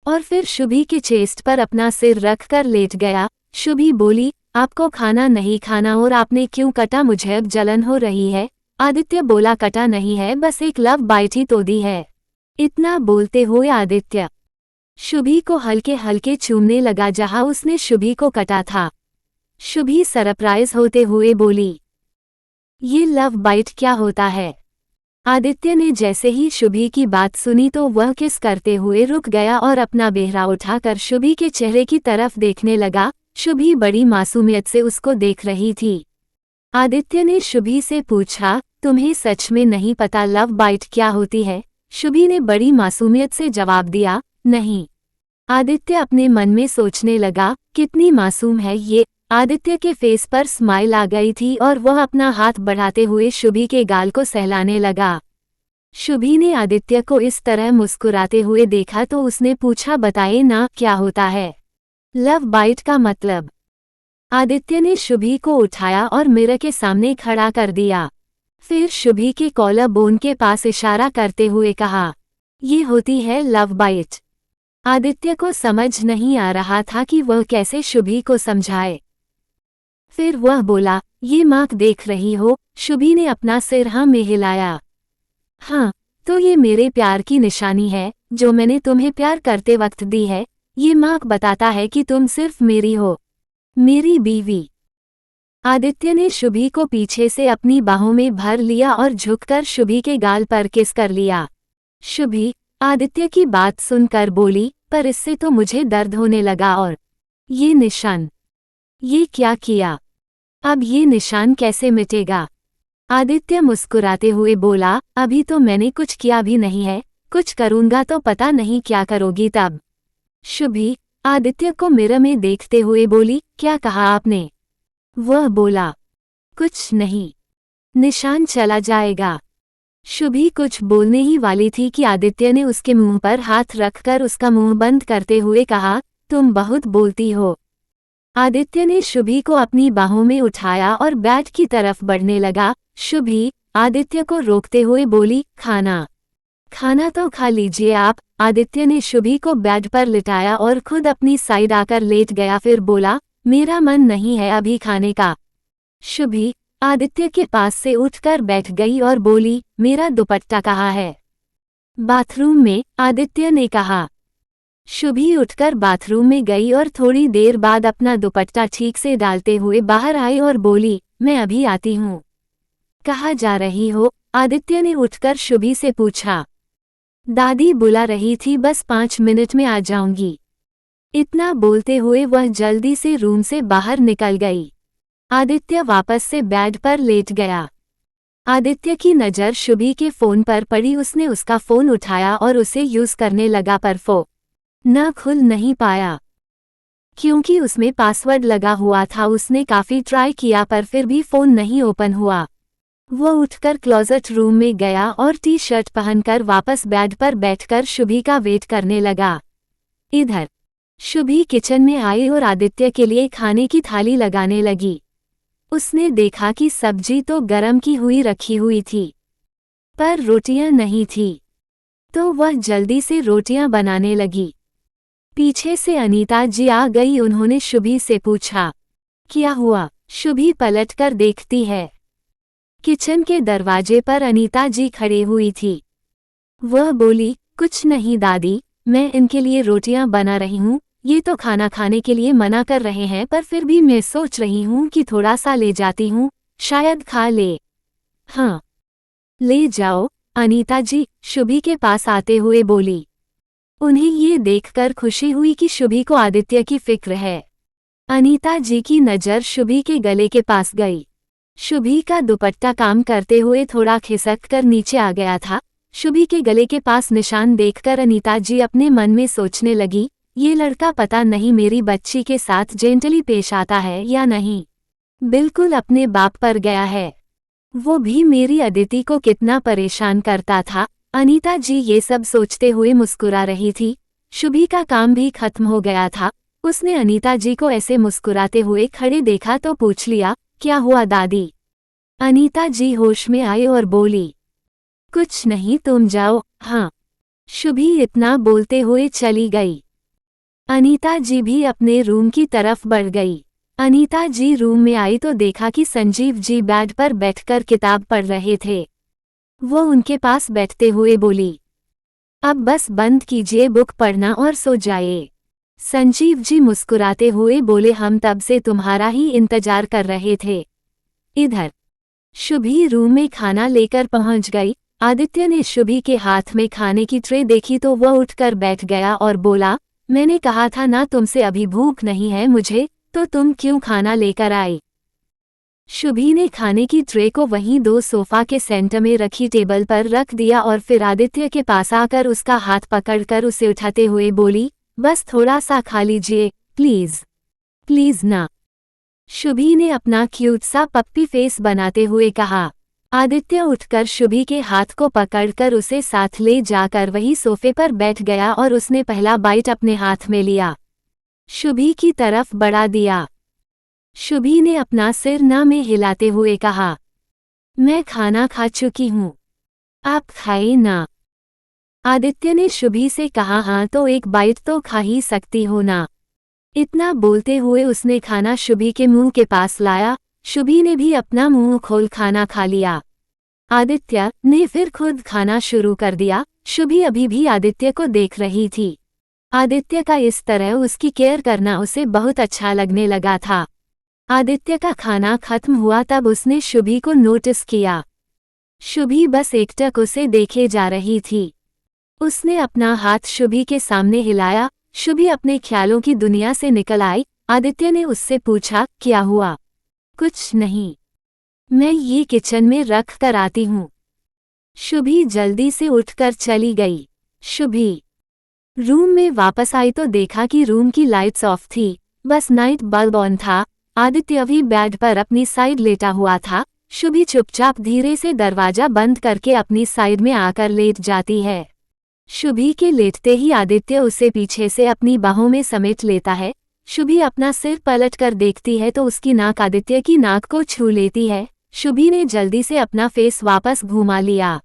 और फिर शुभी के चेस्ट पर अपना सिर रखकर लेट गया। शुभी बोली, आपको खाना नहीं खाना और आपने क्यों कटा? मुझे अब जलन हो रही है। आदित्य बोला, कटा नहीं है, बस एक लव बाइट ही तो दी है। इतना बोलते हुए आदित्य शुभी को हल्के हल्के चूमने लगा जहां उसने शुभी को कटा था। शुभी सरप्राइज होते हुए बोली, ये लव बाइट क्या होता है? आदित्य ने जैसे ही शुभी की बात सुनी तो वह किस करते हुए रुक गया और अपना बेहरा उठाकर शुभी के चेहरे की तरफ देखने लगा। शुभी बड़ी मासूमियत से उसको देख रही थी। आदित्य ने शुभी से पूछा, तुम्हें सच में नहीं पता लव बाइट क्या होती है? शुभी ने बड़ी मासूमियत से जवाब दिया, नहीं। आदित्य अपने मन में सोचने लगा, कितनी मासूम है ये। आदित्य के फेस पर स्माइल आ गई थी और वह अपना हाथ बढ़ाते हुए शुभी के गाल को सहलाने लगा। शुभी ने आदित्य को इस तरह मुस्कुराते हुए देखा तो उसने पूछा, बताइए ना क्या होता है लव बाइट का मतलब? आदित्य ने शुभी को उठाया और मिरर के सामने खड़ा कर दिया। फिर शुभी के कॉलर बोन के पास इशारा करते हुए कहा, ये होती है लव बाइट। आदित्य को समझ नहीं आ रहा था कि वह कैसे शुभी को समझाए। फिर वह बोला, ये मार्क देख रही हो? शुभी ने अपना सिर हाँ में हिलाया। हाँ, तो ये मेरे प्यार की निशानी है जो मैंने तुम्हें प्यार करते वक्त दी है। ये मार्क बताता है कि तुम सिर्फ मेरी हो, मेरी बीवी। आदित्य ने शुभी को पीछे से अपनी बाहों में भर लिया और झुककर शुभी के गाल पर किस कर लिया। शुभी आदित्य की बात सुनकर बोली, पर इससे तो मुझे दर्द होने लगा। और ये निशान, ये क्या किया? अब ये निशान कैसे मिटेगा? आदित्य मुस्कुराते हुए बोला, अभी तो मैंने कुछ किया भी नहीं है, कुछ करूंगा तो पता नहीं क्या करोगी तब। शुभी आदित्य को मिरर में देखते हुए बोली, क्या कहा आपने? वह बोला, कुछ नहीं, निशान चला जाएगा। शुभी कुछ बोलने ही वाली थी कि आदित्य ने उसके मुंह पर हाथ रखकर उसका मुंह बंद करते हुए कहा, तुम बहुत बोलती हो। आदित्य ने शुभी को अपनी बाहों में उठाया और बेड की तरफ बढ़ने लगा। शुभी आदित्य को रोकते हुए बोली, खाना तो खा लीजिए आप। आदित्य ने शुभी को बेड पर लिटाया और खुद अपनी साइड आकर लेट गया। फिर बोला, मेरा मन नहीं है अभी खाने का। शुभी आदित्य के पास से उठकर बैठ गई और बोली, मेरा दुपट्टा कहाँ है? बाथरूम में, आदित्य ने कहा। शुभी उठकर बाथरूम में गई और थोड़ी देर बाद अपना दुपट्टा ठीक से डालते हुए बाहर आई और बोली, मैं अभी आती हूँ। कहाँ जा रही हो? आदित्य ने उठकर शुभी से पूछा। दादी बुला रही थी, बस 5 मिनट में आ जाऊंगी। इतना बोलते हुए वह जल्दी से रूम से बाहर निकल गई। आदित्य वापस से बेड पर लेट गया। आदित्य की नज़र शुभी के फोन पर पड़ी। उसने उसका फोन उठाया और उसे यूज करने लगा, पर फोन न खुल नहीं पाया क्योंकि उसमें पासवर्ड लगा हुआ था। उसने काफी ट्राई किया पर फिर भी फोन नहीं ओपन हुआ। वह उठकर क्लोजेट रूम में गया और टी शर्ट पहनकर वापस बेड पर बैठकर शुभी का वेट करने लगा। इधर शुभी किचन में आई और आदित्य के लिए खाने की थाली लगाने लगी। उसने देखा कि सब्जी तो गरम की हुई रखी हुई थी, पर रोटियां नहीं थी, तो वह जल्दी से रोटियां बनाने लगी। पीछे से अनीता जी आ गई। उन्होंने शुभी से पूछा, क्या हुआ? शुभी पलटकर देखती है। किचन के दरवाजे पर अनीता जी खड़े हुई थी। वह बोली, कुछ नहीं दादी, मैं इनके लिए रोटियां बना रही हूँ। ये तो खाना खाने के लिए मना कर रहे हैं, पर फिर भी मैं सोच रही हूँ कि थोड़ा सा ले जाती हूँ, शायद खा ले। हाँ, ले जाओ, अनीता जी शुभी के पास आते हुए बोली। उन्हें ये देखकर खुशी हुई कि शुभी को आदित्य की फिक्र है। अनीता जी की नज़र शुभी के गले के पास गई। शुभी का दुपट्टा काम करते हुए थोड़ा खिसक कर नीचे आ गया था। शुभी के गले के पास निशान देखकर अनीता जी अपने मन में सोचने लगी, ये लड़का पता नहीं मेरी बच्ची के साथ जेंटली पेश आता है या नहीं। बिल्कुल अपने बाप पर गया है। वो भी मेरी अदिति को कितना परेशान करता था। अनीता जी ये सब सोचते हुए मुस्कुरा रही थी। शुभी का काम भी खत्म हो गया था। उसने अनीता जी को ऐसे मुस्कुराते हुए खड़े देखा तो पूछ लिया, क्या हुआ दादी? अनीता जी होश में आई और बोली, कुछ नहीं, तुम जाओ। हाँ। शुभी इतना बोलते हुए चली गई। अनीता जी भी अपने रूम की तरफ बढ़ गई। अनीता जी रूम में आई तो देखा कि संजीव जी बेड पर बैठकर किताब पढ़ रहे थे। वो उनके पास बैठते हुए बोली, अब बस बंद कीजिए बुक पढ़ना और सो जाइए। संजीव जी मुस्कुराते हुए बोले, हम तब से तुम्हारा ही इंतजार कर रहे थे। इधर शुभी रूम में खाना लेकर पहुंच गई। आदित्य ने शुभी के हाथ में खाने की ट्रे देखी तो वह उठकर बैठ गया और बोला, मैंने कहा था ना तुमसे अभी भूख नहीं है मुझे, तो तुम क्यों खाना लेकर आई। शुभी ने खाने की ट्रे को वहीं दो सोफा के सेंटर में रखी टेबल पर रख दिया और फिर आदित्य के पास आकर उसका हाथ पकड़कर उसे उठाते हुए बोली, बस थोड़ा सा खा लीजिए प्लीज, प्लीज ना। शुभी ने अपना क्यूट सा पप्पी फेस बनाते हुए कहा। आदित्य उठकर शुभी के हाथ को पकड़कर उसे साथ ले जाकर वही सोफे पर बैठ गया और उसने पहला बाइट अपने हाथ में लिया, शुभी की तरफ बढ़ा दिया। शुभी ने अपना सिर ना में हिलाते हुए कहा, मैं खाना खा चुकी हूँ, आप खाइए ना। आदित्य ने शुभी से कहा, हाँ तो एक बाइट तो खा ही सकती हो ना। इतना बोलते हुए उसने खाना शुभी के मुंह के पास लाया। शुभी ने भी अपना मुंह खोल खाना खा लिया। आदित्य ने फिर खुद खाना शुरू कर दिया। शुभी अभी भी आदित्य को देख रही थी। आदित्य का इस तरह उसकी केयर करना उसे बहुत अच्छा लगने लगा था। आदित्य का खाना खत्म हुआ तब उसने शुभी को नोटिस किया। शुभी बस एकटक उसे देखे जा रही थी। उसने अपना हाथ शुभी के सामने हिलाया। शुभी अपने ख्यालों की दुनिया से निकल आई। आदित्य ने उससे पूछा, क्या हुआ। कुछ नहीं, मैं ये किचन में रख कर आती हूँ। शुभी जल्दी से उठकर चली गई। शुभी रूम में वापस आई तो देखा कि रूम की लाइट्स ऑफ थी, बस नाइट बल्ब ऑन था। आदित्य भी बेड पर अपनी साइड लेटा हुआ था। शुभी चुपचाप धीरे से दरवाजा बंद करके अपनी साइड में आकर लेट जाती है। शुभी के लेटते ही आदित्य उसे पीछे से अपनी बाहों में समेट लेता है। शुभी अपना सिर पलटकर देखती है तो उसकी नाक आदित्य की नाक को छू लेती है। शुभी ने जल्दी से अपना फेस वापस घुमा लिया।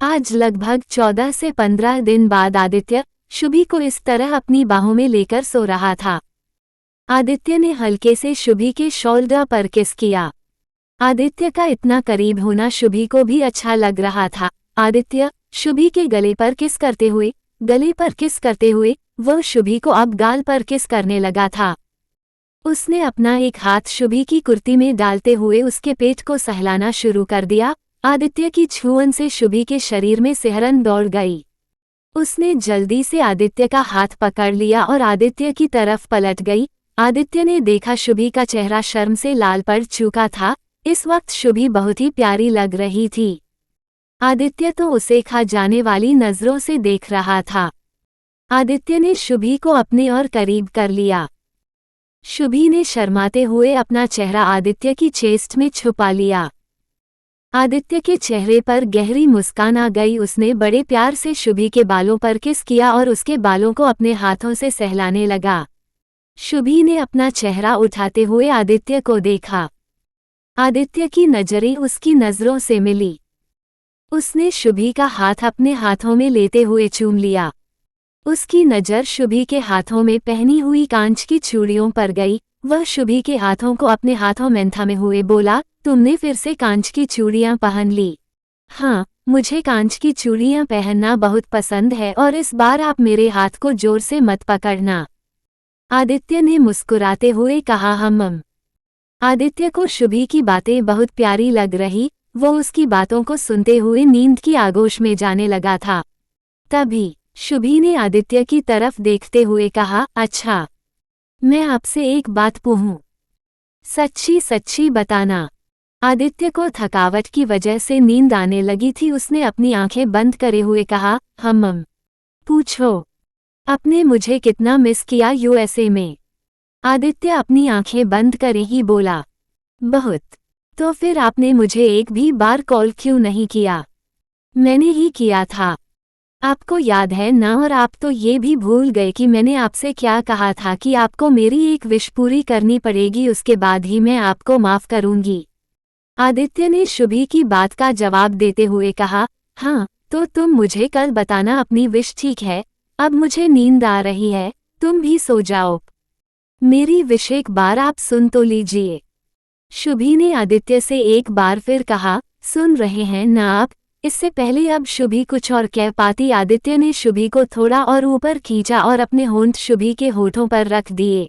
आज लगभग 14 से 15 दिन बाद आदित्य शुभी को इस तरह अपनी बाहों में लेकर सो रहा था। आदित्य ने हल्के से शुभी के शोल्डर पर किस किया। आदित्य का इतना करीब होना शुभी को भी अच्छा लग रहा था। आदित्य शुभी के गले पर किस करते हुए वह शुभी को अब गाल पर किस करने लगा था। उसने अपना एक हाथ शुभी की कुर्ती में डालते हुए उसके पेट को सहलाना शुरू कर दिया। आदित्य की छुअन से शुभी के शरीर में सिहरन दौड़ गई। उसने जल्दी से आदित्य का हाथ पकड़ लिया और आदित्य की तरफ पलट गई। आदित्य ने देखा शुभी का चेहरा शर्म से लाल पड़ चुका था। इस वक्त शुभी बहुत ही प्यारी लग रही थी। आदित्य तो उसे खा जाने वाली नजरों से देख रहा था। आदित्य ने शुभी को अपने और करीब कर लिया। शुभी ने शर्माते हुए अपना चेहरा आदित्य की चेस्ट में छुपा लिया। आदित्य के चेहरे पर गहरी मुस्कान आ गई। उसने बड़े प्यार से शुभी के बालों पर किस किया और उसके बालों को अपने हाथों से सहलाने लगा। शुभी ने अपना चेहरा उठाते हुए आदित्य को देखा। आदित्य की नजरें उसकी नजरों से मिली। उसने शुभी का हाथ अपने हाथों में लेते हुए चूम लिया। उसकी नज़र शुभी के हाथों में पहनी हुई कांच की चूड़ियों पर गई। वह शुभी के हाथों को अपने हाथों में थामे हुए बोला, तुमने फिर से कांच की चूड़ियां पहन ली। हाँ, मुझे कांच की चूड़ियां पहनना बहुत पसंद है और इस बार आप मेरे हाथ को जोर से मत पकड़ना। आदित्य ने मुस्कुराते हुए कहा। हम आदित्य को शुभी की बातें बहुत प्यारी लग रही। वो उसकी बातों को सुनते हुए नींद की आगोश में जाने लगा था। तभी शुभी ने आदित्य की तरफ देखते हुए कहा, अच्छा, मैं आपसे एक बात पूछूं, सच्ची सच्ची बताना। आदित्य को थकावट की वजह से नींद आने लगी थी। उसने अपनी आंखें बंद करे हुए कहा, हम पूछो, आपने मुझे कितना मिस किया यूएसए में। आदित्य अपनी आंखें बंद करे ही बोला, बहुत। तो फिर आपने मुझे एक भी बार कॉल क्यों नहीं किया। मैंने ही किया था, आपको याद है ना। और आप तो ये भी भूल गए कि मैंने आपसे क्या कहा था कि आपको मेरी एक विश पूरी करनी पड़ेगी, उसके बाद ही मैं आपको माफ करूंगी। आदित्य ने शुभी की बात का जवाब देते हुए कहा, हाँ तो तुम मुझे कल बताना अपनी विश, ठीक है। अब मुझे नींद आ रही है, तुम भी सो जाओ। मेरी विश एक बार आप सुन तो लीजिए। शुभी ने आदित्य से एक बार फिर कहा, सुन रहे हैं ना आप। इससे पहले अब शुभी कुछ और कह पाती, आदित्य ने शुभी को थोड़ा और ऊपर खींचा और अपने होंठ शुभी के होठों पर रख दिए।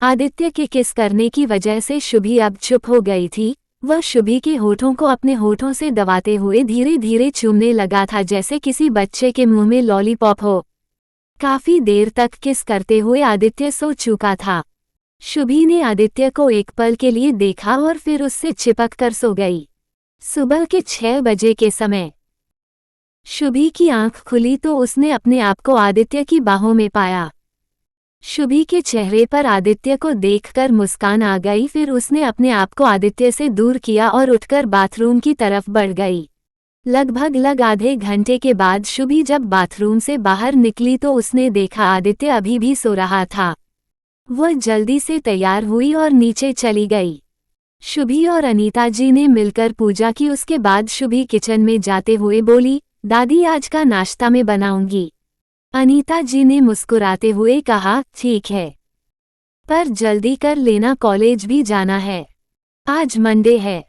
आदित्य के किस करने की वजह से शुभी अब चुप हो गई थी। वह शुभी के होठों को अपने होठों से दबाते हुए धीरे धीरे चूमने लगा था, जैसे किसी बच्चे के मुंह में लॉलीपॉप हो। काफी देर तक किस करते हुए आदित्य सो चुका था। शुभी ने आदित्य को एक पल के लिए देखा और फिर उससे चिपक कर सो गई। सुबह के 6 बजे के समय शुभी की आंख खुली तो उसने अपने आप को आदित्य की बाहों में पाया। शुभी के चेहरे पर आदित्य को देखकर मुस्कान आ गई। फिर उसने अपने आप को आदित्य से दूर किया और उठकर बाथरूम की तरफ बढ़ गई। लगभग आधे घंटे के बाद शुभी जब बाथरूम से बाहर निकली तो उसने देखा आदित्य अभी भी सो रहा था। वह जल्दी से तैयार हुई और नीचे चली गई। शुभी और अनीता जी ने मिलकर पूजा की। उसके बाद शुभी किचन में जाते हुए बोली, दादी आज का नाश्ता मैं बनाऊंगी। अनीता जी ने मुस्कुराते हुए कहा, ठीक है, पर जल्दी कर लेना, कॉलेज भी जाना है, आज मंडे है।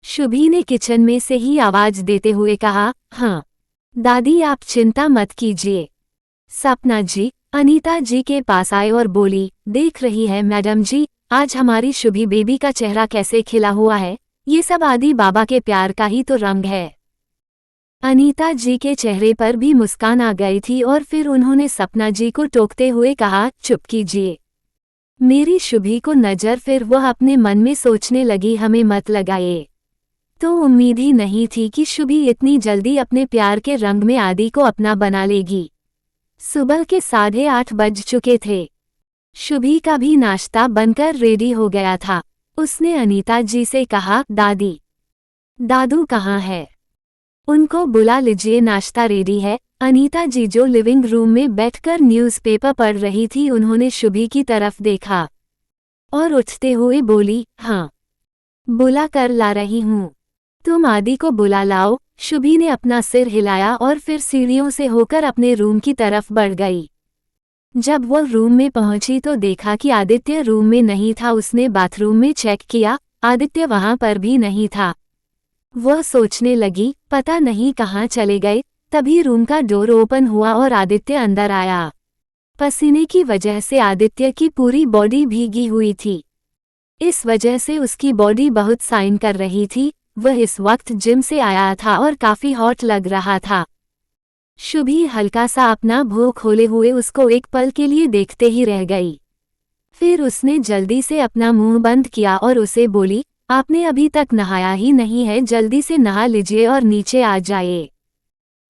शुभी ने किचन में से ही आवाज देते हुए कहा, हाँ दादी आप चिंता मत कीजिए। सपना जी अनीता जी के पास आए और बोली, देख रही है मैडम जी, आज हमारी शुभी बेबी का चेहरा कैसे खिला हुआ है। ये सब आदि बाबा के प्यार का ही तो रंग है। अनीता जी के चेहरे पर भी मुस्कान आ गई थी और फिर उन्होंने सपना जी को टोकते हुए कहा, चुप कीजिए मेरी शुभी को नजर। फिर वह अपने मन में सोचने लगी, हमें मत लगाए। तो उम्मीद ही नहीं थी कि शुभी इतनी जल्दी अपने प्यार के रंग में आदि को अपना बना लेगी। सुबह के 8:30 बज चुके थे। शुभी का भी नाश्ता बनकर रेडी हो गया था। उसने अनीता जी से कहा, दादी दादू कहाँ है, उनको बुला लीजिए, नाश्ता रेडी है। अनीता जी जो लिविंग रूम में बैठकर न्यूज़पेपर पढ़ रही थी, उन्होंने शुभी की तरफ देखा और उठते हुए बोली, हाँ बुला कर ला रही हूँ, तुम आदि को बुला लाओ। शुभी ने अपना सिर हिलाया और फिर सीढ़ियों से होकर अपने रूम की तरफ बढ़ गई। जब वह रूम में पहुंची तो देखा कि आदित्य रूम में नहीं था। उसने बाथरूम में चेक किया, आदित्य वहां पर भी नहीं था। वह सोचने लगी, पता नहीं कहाँ चले गए। तभी रूम का डोर ओपन हुआ और आदित्य अंदर आया। पसीने की वजह से आदित्य की पूरी बॉडी भीगी हुई थी। इस वजह से उसकी बॉडी बहुत साइन कर रही थी। वह इस वक्त जिम से आया था और काफी हॉट लग रहा था। शुभी हल्का सा अपना मुंह खोले हुए उसको एक पल के लिए देखते ही रह गई। फिर उसने जल्दी से अपना मुंह बंद किया और उसे बोली, आपने अभी तक नहाया ही नहीं है, जल्दी से नहा लीजिए और नीचे आ जाइए।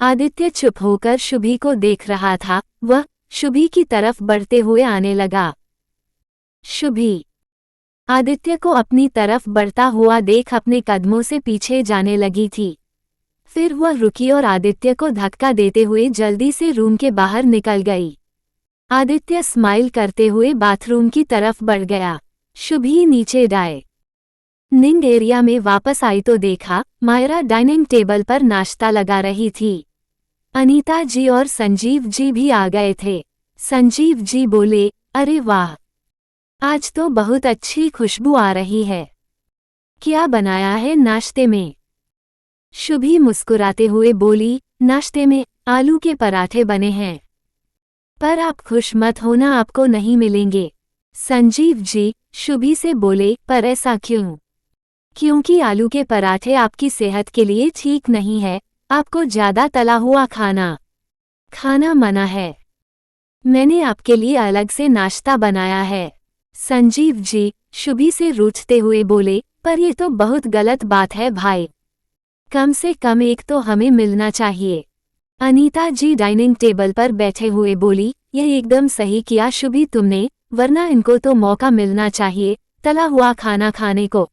आदित्य चुप होकर शुभी को देख रहा था। वह शुभी की तरफ बढ़ते हुए आने लगा। शुभी आदित्य को अपनी तरफ बढ़ता हुआ देख अपने कदमों से पीछे जाने लगी थी। फिर वह रुकी और आदित्य को धक्का देते हुए जल्दी से रूम के बाहर निकल गई। आदित्य स्माइल करते हुए बाथरूम की तरफ बढ़ गया। शुभी नीचे डाइनिंग एरिया में वापस आई तो देखा मायरा डाइनिंग टेबल पर नाश्ता लगा रही थी। अनीता जी और संजीव जी भी आ गए थे। संजीव जी बोले, अरे वाह, आज तो बहुत अच्छी खुशबू आ रही है, क्या बनाया है नाश्ते में। शुभी मुस्कुराते हुए बोली, नाश्ते में आलू के पराठे बने हैं, पर आप खुश मत होना, आपको नहीं मिलेंगे। संजीव जी शुभी से बोले, पर ऐसा क्यों? क्योंकि आलू के पराठे आपकी सेहत के लिए ठीक नहीं है, आपको ज्यादा तला हुआ खाना मना है। मैंने आपके लिए अलग से नाश्ता बनाया है। संजीव जी शुभी से रूठते हुए बोले, पर ये तो बहुत गलत बात है भाई, कम से कम एक तो हमें मिलना चाहिए। अनीता जी डाइनिंग टेबल पर बैठे हुए बोली, यह एकदम सही किया शुभी तुमने, वरना इनको तो मौका मिलना चाहिए तला हुआ खाना खाने को।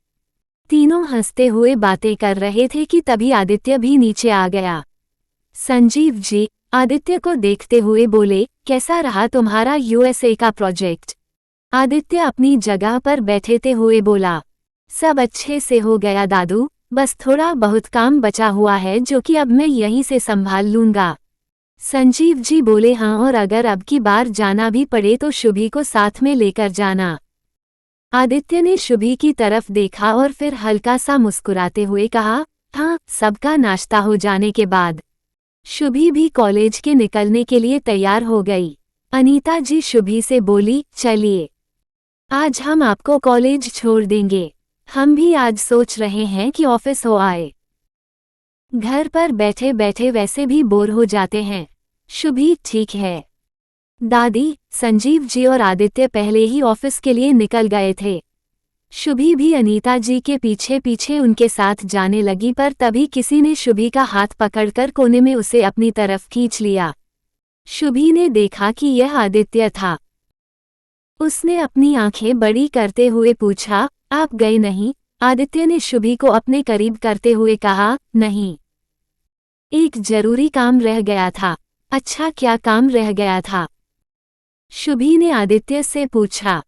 तीनों हंसते हुए बातें कर रहे थे कि तभी आदित्य भी नीचे आ गया। संजीव जी आदित्य को देखते हुए बोले, कैसा रहा तुम्हारा यूएसए का प्रोजेक्ट? आदित्य अपनी जगह पर बैठे हुए बोला, सब अच्छे से हो गया दादू, बस थोड़ा बहुत काम बचा हुआ है जो कि अब मैं यहीं से संभाल लूंगा। संजीव जी बोले, हाँ, और अगर अब की बार जाना भी पड़े तो शुभी को साथ में लेकर जाना। आदित्य ने शुभी की तरफ देखा और फिर हल्का सा मुस्कुराते हुए कहा, हाँ, सबका नाश्ता हो जाने के बाद शुभी भी कॉलेज के निकलने के लिए तैयार हो गई। अनीता जी शुभी से बोली, चलिए आज हम आपको कॉलेज छोड़ देंगे। हम भी आज सोच रहे हैं कि ऑफिस हो आए। घर पर बैठे बैठे वैसे भी बोर हो जाते हैं। शुभी, ठीक है। दादी, संजीव जी और आदित्य पहले ही ऑफिस के लिए निकल गए थे। शुभी भी अनीता जी के पीछे पीछे उनके साथ जाने लगी, पर तभी किसी ने शुभी का हाथ पकड़कर कोने में उसे अपनी तरफ खींच लिया। शुभी ने देखा कि यह आदित्य था। उसने अपनी आंखें बड़ी करते हुए पूछा, आप गए नहीं? आदित्य ने शुभी को अपने करीब करते हुए कहा, नहीं, एक जरूरी काम रह गया था। अच्छा, क्या काम रह गया था? शुभी ने आदित्य से पूछा।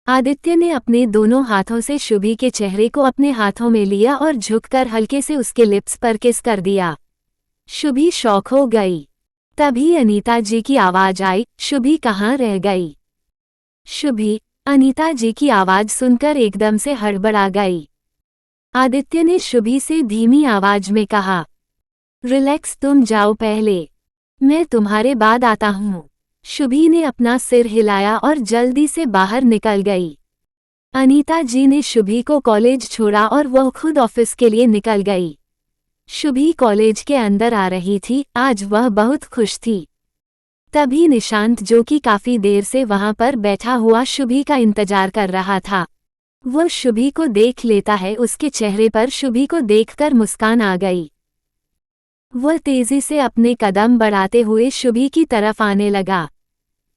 आदित्य ने अपने दोनों हाथों से शुभी के चेहरे को अपने हाथों में लिया और झुककर हल्के से उसके लिप्स पर किस कर दिया। शुभी शॉक हो गई। तभी अनीता जी की आवाज आई, शुभी कहाँ रह गई? शुभी, अनीता जी की आवाज सुनकर एकदम से हड़बड़ा गई। आदित्य ने शुभी से धीमी आवाज में कहा, रिलैक्स, तुम जाओ पहले, मैं तुम्हारे बाद आता हूँ। शुभी ने अपना सिर हिलाया और जल्दी से बाहर निकल गई। अनीता जी ने शुभी को कॉलेज छोड़ा और वह खुद ऑफिस के लिए निकल गई। शुभी कॉलेज के अंदर आ रही थी। आज वह बहुत खुश थी। तभी निशांत, जो कि काफी देर से वहां पर बैठा हुआ शुभी का इंतजार कर रहा था, वह शुभी को देख लेता है। उसके चेहरे पर शुभी को देखकर मुस्कान आ गई। वह तेजी से अपने कदम बढ़ाते हुए शुभी की तरफ आने लगा।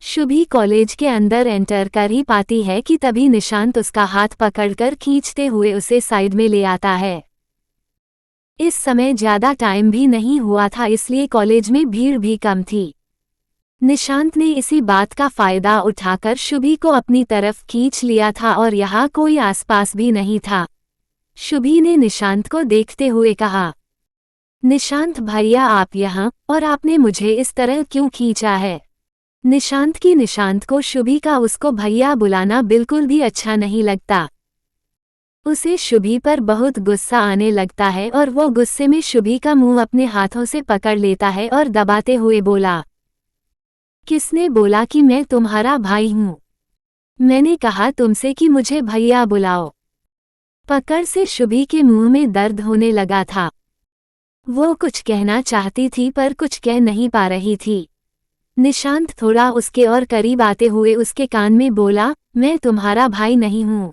शुभी कॉलेज के अंदर एंटर कर ही पाती है कि तभी निशांत उसका हाथ पकड़कर खींचते हुए उसे साइड में ले आता है। इस समय ज्यादा टाइम भी नहीं हुआ था, इसलिए कॉलेज में भीड़ भी कम थी। निशांत ने इसी बात का फायदा उठाकर शुभी को अपनी तरफ खींच लिया था और यहाँ कोई आसपास भी नहीं था। शुभी ने निशांत को देखते हुए कहा, निशांत भैया, आप यहाँ, और आपने मुझे इस तरह क्यों खींचा है? निशांत को शुभी का उसको भैया बुलाना बिल्कुल भी अच्छा नहीं लगता। उसे शुभी पर बहुत गुस्सा आने लगता है और वो गुस्से में शुभी का मुंह अपने हाथों से पकड़ लेता है और दबाते हुए बोला, किसने बोला कि मैं तुम्हारा भाई हूँ? मैंने कहा तुमसे कि मुझे भैया बुलाओ। पकड़ से शुभी के मुंह में दर्द होने लगा था। वो कुछ कहना चाहती थी पर कुछ कह नहीं पा रही थी। निशांत थोड़ा उसके और करीब आते हुए उसके कान में बोला, मैं तुम्हारा भाई नहीं हूँ,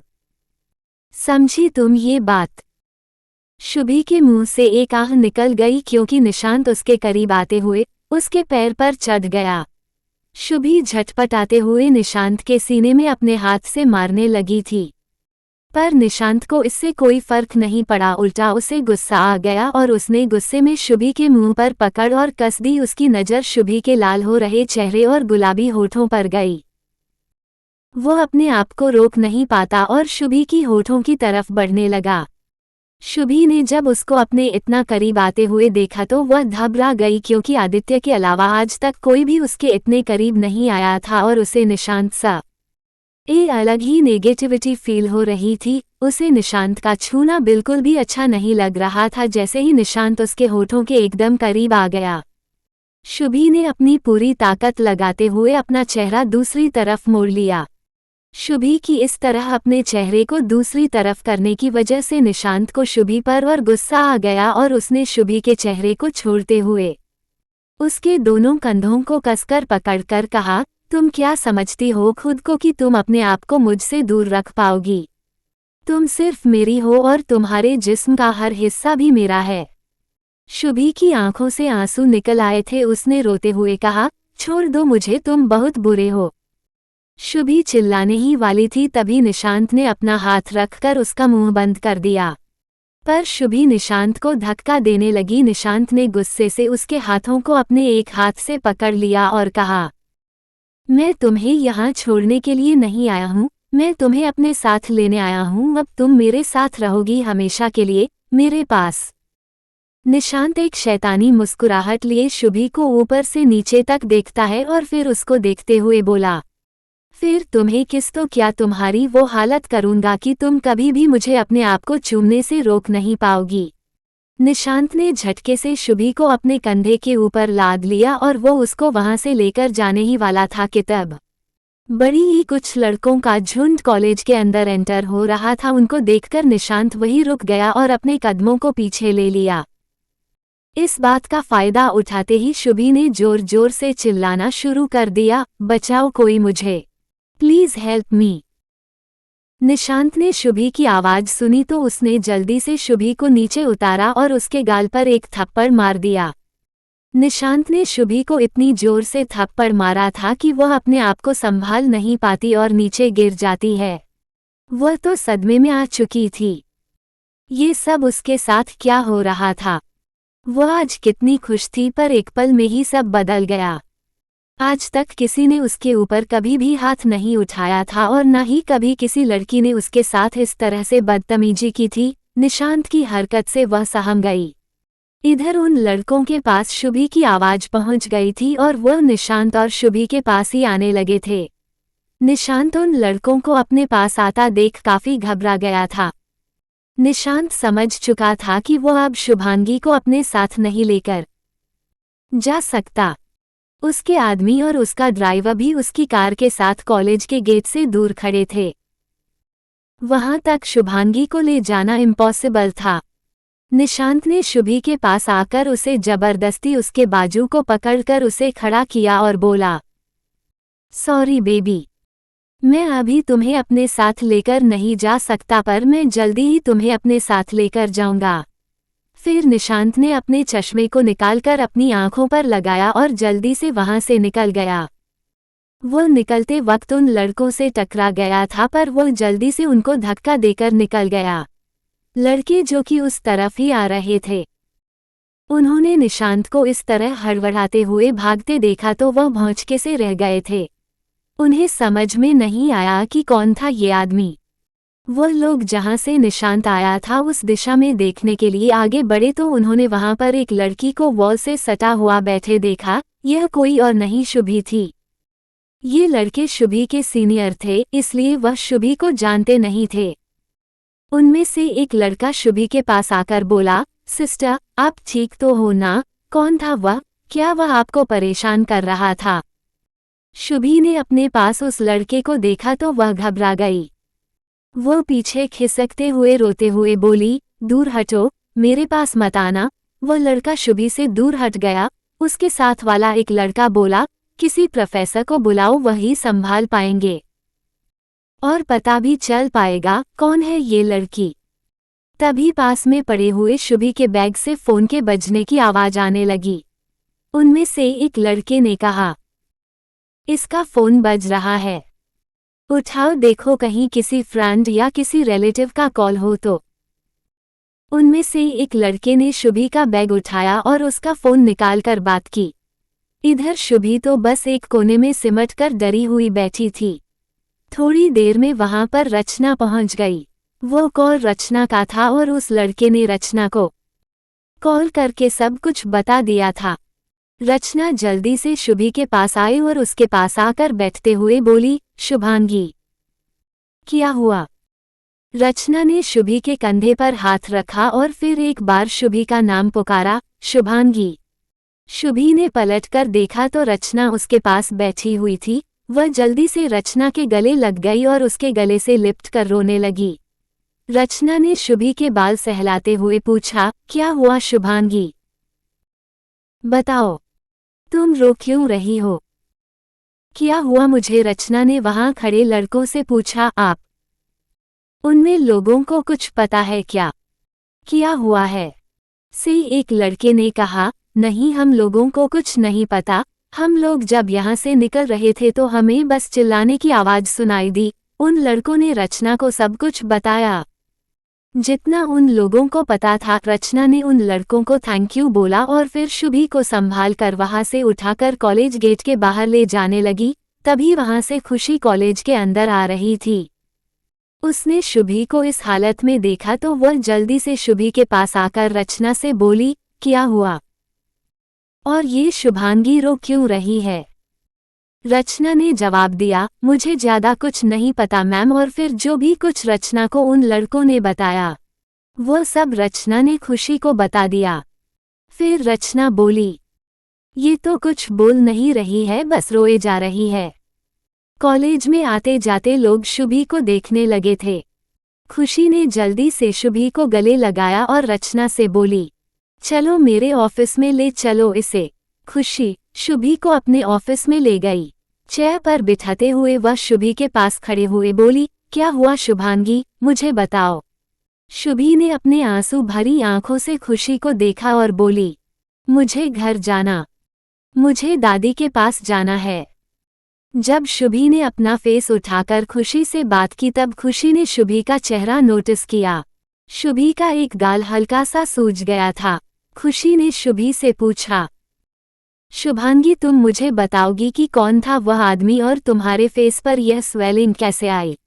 समझी तुम ये बात? शुभी के मुंह से एक आह निकल गई क्योंकि निशांत उसके करीब आते हुए उसके पैर पर चढ़ गया। शुभी झटपटाते हुए निशांत के सीने में अपने हाथ से मारने लगी थी, पर निशांत को इससे कोई फर्क नहीं पड़ा। उल्टा उसे गुस्सा आ गया और उसने गुस्से में शुभी के मुंह पर पकड़ और कस दी। उसकी नज़र शुभी के लाल हो रहे चेहरे और गुलाबी होठों पर गई। वो अपने आप को रोक नहीं पाता और शुभी की होठों की तरफ बढ़ने लगा। शुभी ने जब उसको अपने इतना करीब आते हुए देखा तो वह घबरा गई, क्योंकि आदित्य के अलावा आज तक कोई भी उसके इतने करीब नहीं आया था और उसे निशांत सा एक अलग ही नेगेटिविटी फील हो रही थी। उसे निशांत का छूना बिल्कुल भी अच्छा नहीं लग रहा था। जैसे ही निशांत उसके होठों के एकदम करीब आ गया, शुभी ने अपनी पूरी ताकत लगाते हुए अपना चेहरा दूसरी तरफ मोड़ लिया। शुभी की इस तरह अपने चेहरे को दूसरी तरफ करने की वजह से निशांत को शुभी पर और गुस्सा आ गया और उसने शुभी के चेहरे को छोड़ते हुए उसके दोनों कंधों को कसकर पकड़कर कहा, तुम क्या समझती हो खुद को कि तुम अपने आप को मुझसे दूर रख पाओगी? तुम सिर्फ मेरी हो और तुम्हारे जिस्म का हर हिस्सा भी मेरा है। शुभी की आंखों से आंसू निकल आए थे। उसने रोते हुए कहा, छोड़ दो मुझे, तुम बहुत बुरे हो। शुभी चिल्लाने ही वाली थी, तभी निशांत ने अपना हाथ रखकर उसका मुंह बंद कर दिया। पर शुभी निशांत को धक्का देने लगी। निशांत ने गुस्से से उसके हाथों को अपने एक हाथ से पकड़ लिया और कहा, मैं तुम्हें यहाँ छोड़ने के लिए नहीं आया हूँ, मैं तुम्हें अपने साथ लेने आया हूँ। अब तुम मेरे साथ रहोगी हमेशा के लिए मेरे पास। निशांत एक शैतानी मुस्कुराहट लिए शुभी को ऊपर से नीचे तक देखता है और फिर उसको देखते हुए बोला, फिर तुम्हें किस, तो क्या तुम्हारी वो हालत करूँगा कि तुम कभी भी मुझे अपने आप को चूमने से रोक नहीं पाओगी। निशांत ने झटके से शुभी को अपने कंधे के ऊपर लाद लिया और वो उसको वहां से लेकर जाने ही वाला था कि तब बड़ी ही कुछ लड़कों का झुंड कॉलेज के अंदर एंटर हो रहा था। उनको देखकर निशांत वहीं रुक गया और अपने कदमों को पीछे ले लिया। इस बात का फायदा उठाते ही शुभी ने जोर जोर से चिल्लाना शुरू कर दिया, बचाओ कोई मुझे, प्लीज हेल्प मी। निशांत ने शुभी की आवाज सुनी तो उसने जल्दी से शुभी को नीचे उतारा और उसके गाल पर एक थप्पड़ मार दिया। निशांत ने शुभी को इतनी जोर से थप्पड़ मारा था कि वह अपने आप को संभाल नहीं पाती और नीचे गिर जाती है। वह तो सदमे में आ चुकी थी। ये सब उसके साथ क्या हो रहा था? वह आज कितनी खुश थी, पर एक पल में ही सब बदल गया। आज तक किसी ने उसके ऊपर कभी भी हाथ नहीं उठाया था और न ही कभी किसी लड़की ने उसके साथ इस तरह से बदतमीजी की थी। निशांत की हरकत से वह सहम गई। इधर उन लड़कों के पास शुभी की आवाज पहुंच गई थी और वह निशांत और शुभी के पास ही आने लगे थे। निशांत उन लड़कों को अपने पास आता देख काफी घबरा गया था। निशांत समझ चुका था कि वो अब शुभांगी को अपने साथ नहीं लेकर जा सकता। उसके आदमी और उसका ड्राइवर भी उसकी कार के साथ कॉलेज के गेट से दूर खड़े थे। वहां तक शुभांगी को ले जाना इम्पॉसिबल था। निशांत ने शुभी के पास आकर उसे जबरदस्ती उसके बाजू को पकड़कर उसे खड़ा किया और बोला, सॉरी बेबी, मैं अभी तुम्हें अपने साथ लेकर नहीं जा सकता, पर मैं जल्दी ही तुम्हें अपने साथ लेकर जाऊंगा। फिर निशांत ने अपने चश्मे को निकालकर अपनी आंखों पर लगाया और जल्दी से वहां से निकल गया। वो निकलते वक्त उन लड़कों से टकरा गया था, पर वो जल्दी से उनको धक्का देकर निकल गया। लड़के जो कि उस तरफ ही आ रहे थे, उन्होंने निशांत को इस तरह हड़बड़ाते हुए भागते देखा तो वह भौंचके से रह गए थे। उन्हें समझ में नहीं आया कि कौन था ये आदमी। वो लोग जहां से निशांत आया था उस दिशा में देखने के लिए आगे बढ़े तो उन्होंने वहां पर एक लड़की को वॉल से सटा हुआ बैठे देखा। यह कोई और नहीं शुभी थी। ये लड़के शुभी के सीनियर थे, इसलिए वह शुभी को जानते नहीं थे। उनमें से एक लड़का शुभी के पास आकर बोला, सिस्टर, आप ठीक तो हो ना? कौन था वह? क्या वह आपको परेशान कर रहा था? शुभी ने अपने पास उस लड़के को देखा तो वह घबरा गई। वो पीछे खिसकते हुए रोते हुए बोली, दूर हटो, मेरे पास मत आना। वो लड़का शुभी से दूर हट गया। उसके साथ वाला एक लड़का बोला, किसी प्रोफेसर को बुलाओ, वही संभाल पाएंगे और पता भी चल पाएगा कौन है ये लड़की। तभी पास में पड़े हुए शुभी के बैग से फोन के बजने की आवाज आने लगी। उनमें से एक लड़के ने कहा, इसका फोन बज रहा है, उठाओ, देखो कहीं किसी फ्रेंड या किसी रिलेटिव का कॉल हो तो। उनमें से एक लड़के ने शुभी का बैग उठाया और उसका फोन निकालकर बात की। इधर शुभी तो बस एक कोने में सिमटकर डरी हुई बैठी थी। थोड़ी देर में वहां पर रचना पहुंच गई। वो कॉल रचना का था और उस लड़के ने रचना को कॉल करके सब कुछ बता दिया था। रचना जल्दी से शुभी के पास आई और उसके पास आकर बैठते हुए बोली, शुभांगी, क्या हुआ? रचना ने शुभी के कंधे पर हाथ रखा और फिर एक बार शुभी का नाम पुकारा, शुभांगी। शुभी ने पलटकर देखा तो रचना उसके पास बैठी हुई थी। वह जल्दी से रचना के गले लग गई और उसके गले से लिपट कर रोने लगी। रचना ने शुभी के बाल सहलाते हुए पूछा, क्या हुआ शुभांगी? बताओ, तुम रो क्यों रही हो? क्या हुआ मुझे? रचना ने वहां खड़े लड़कों से पूछा। आप उनमें लोगों को कुछ पता है क्या? क्या हुआ है? से एक लड़के ने कहा, नहीं, हम लोगों को कुछ नहीं पता। हम लोग जब यहाँ से निकल रहे थे तो हमें बस चिल्लाने की आवाज सुनाई दी। उन लड़कों ने रचना को सब कुछ बताया, जितना उन लोगों को पता था। रचना ने उन लड़कों को थैंक यू बोला और फिर शुभी को संभाल कर वहां से उठाकर कॉलेज गेट के बाहर ले जाने लगी। तभी वहां से खुशी कॉलेज के अंदर आ रही थी। उसने शुभी को इस हालत में देखा तो वह जल्दी से शुभी के पास आकर रचना से बोली, क्या हुआ और ये शुभांगी रो क्यों रही है? रचना ने जवाब दिया, मुझे ज्यादा कुछ नहीं पता मैम। और फिर जो भी कुछ रचना को उन लड़कों ने बताया वो सब रचना ने खुशी को बता दिया। फिर रचना बोली, ये तो कुछ बोल नहीं रही है, बस रोए जा रही है। कॉलेज में आते जाते लोग शुभी को देखने लगे थे। खुशी ने जल्दी से शुभी को गले लगाया और रचना से बोली, चलो मेरे ऑफिस में ले चलो इसे। खुशी शुभी को अपने ऑफिस में ले गई। चेयर पर बिठाते हुए वह शुभी के पास खड़े हुए बोली, क्या हुआ शुभांगी, मुझे बताओ। शुभी ने अपने आंसू भरी आंखों से खुशी को देखा और बोली, मुझे घर जाना, मुझे दादी के पास जाना है। जब शुभी ने अपना फेस उठाकर खुशी से बात की तब खुशी ने शुभी का चेहरा नोटिस किया। शुभी का एक गाल हल्का सा सूज गया था। खुशी ने शुभी से पूछा, शुभांगी तुम मुझे बताओगी कि कौन था वह आदमी और तुम्हारे फेस पर यह स्वेलिंग कैसे आई?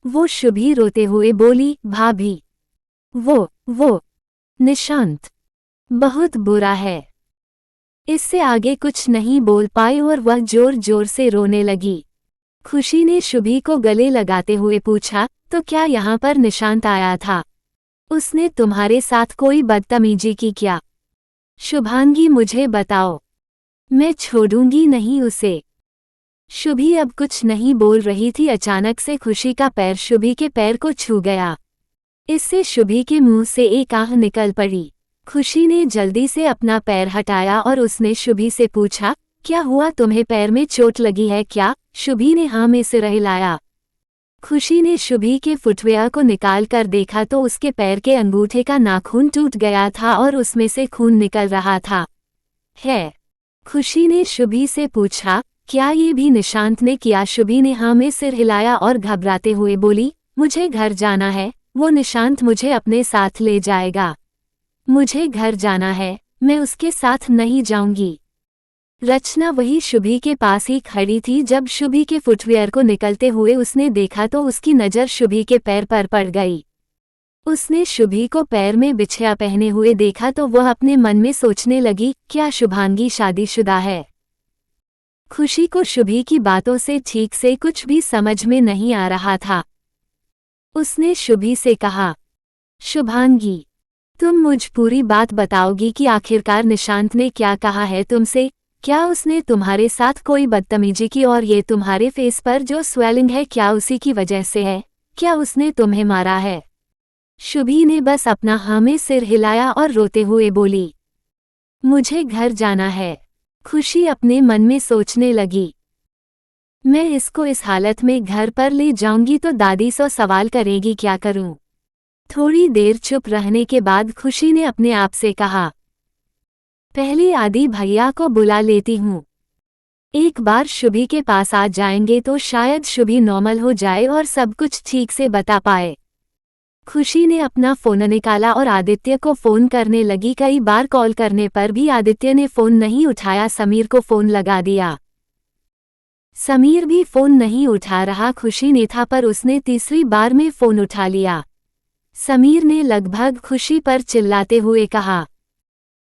वो शुभी रोते हुए बोली, भाभी वो निशांत बहुत बुरा है। इससे आगे कुछ नहीं बोल पाई और वह जोर जोर से रोने लगी। खुशी ने शुभी को गले लगाते हुए पूछा, तो क्या यहाँ पर निशांत आया था? उसने तुम्हारे साथ कोई बदतमीजी की क्या? शुभांगी मुझे बताओ, मैं छोड़ूंगी नहीं उसे। शुभी अब कुछ नहीं बोल रही थी। अचानक से खुशी का पैर शुभी के पैर को छू गया। इससे शुभी के मुंह से एक आह निकल पड़ी। खुशी ने जल्दी से अपना पैर हटाया और उसने शुभी से पूछा, क्या हुआ, तुम्हें पैर में चोट लगी है क्या? शुभी ने हाँ में सिर हिलाया। खुशी ने शुभी के फुटवेयर को निकाल कर देखा तो उसके पैर के अंगूठे का नाखून टूट गया था और उसमें से खून निकल रहा था। खुशी ने शुभी से पूछा, क्या ये भी निशांत ने किया? शुभी ने हाँ में सिर हिलाया और घबराते हुए बोली, मुझे घर जाना है, वो निशांत मुझे अपने साथ ले जाएगा। मुझे घर जाना है, मैं उसके साथ नहीं जाऊंगी। रचना वही शुभी के पास ही खड़ी थी। जब शुभी के फुटवियर को निकलते हुए उसने देखा तो उसकी नज़र शुभी के पैर पर पड़ गई। उसने शुभी को पैर में बिछिया पहने हुए देखा तो वह अपने मन में सोचने लगी, क्या शुभांगी शादीशुदा है? खुशी को शुभी की बातों से ठीक से कुछ भी समझ में नहीं आ रहा था। उसने शुभी से कहा, शुभांगी तुम मुझ पूरी बात बताओगी कि आखिरकार निशांत ने क्या कहा है तुमसे? क्या उसने तुम्हारे साथ कोई बदतमीजी की और ये तुम्हारे फेस पर जो स्वेलिंग है क्या उसी की वजह से है? क्या उसने तुम्हें मारा है? शुभी ने बस अपना हाँ में सिर हिलाया और रोते हुए बोली, मुझे घर जाना है। खुशी अपने मन में सोचने लगी, मैं इसको इस हालत में घर पर ले जाऊंगी तो दादी सौ सवाल करेगी, क्या करूं? थोड़ी देर चुप रहने के बाद खुशी ने अपने आप से कहा, पहले आदि भैया को बुला लेती हूँ। एक बार शुभी के पास आ जाएंगे तो शायद शुभी नॉर्मल हो जाए और सब कुछ ठीक से बता पाए। खुशी ने अपना फोन निकाला और आदित्य को फोन करने लगी। कई बार कॉल करने पर भी आदित्य ने फोन नहीं उठाया। समीर को फोन लगा दिया, समीर भी फोन नहीं उठा रहा। खुशी ने था पर उसने तीसरी बार में फोन उठा लिया। समीर ने लगभग खुशी पर चिल्लाते हुए कहा,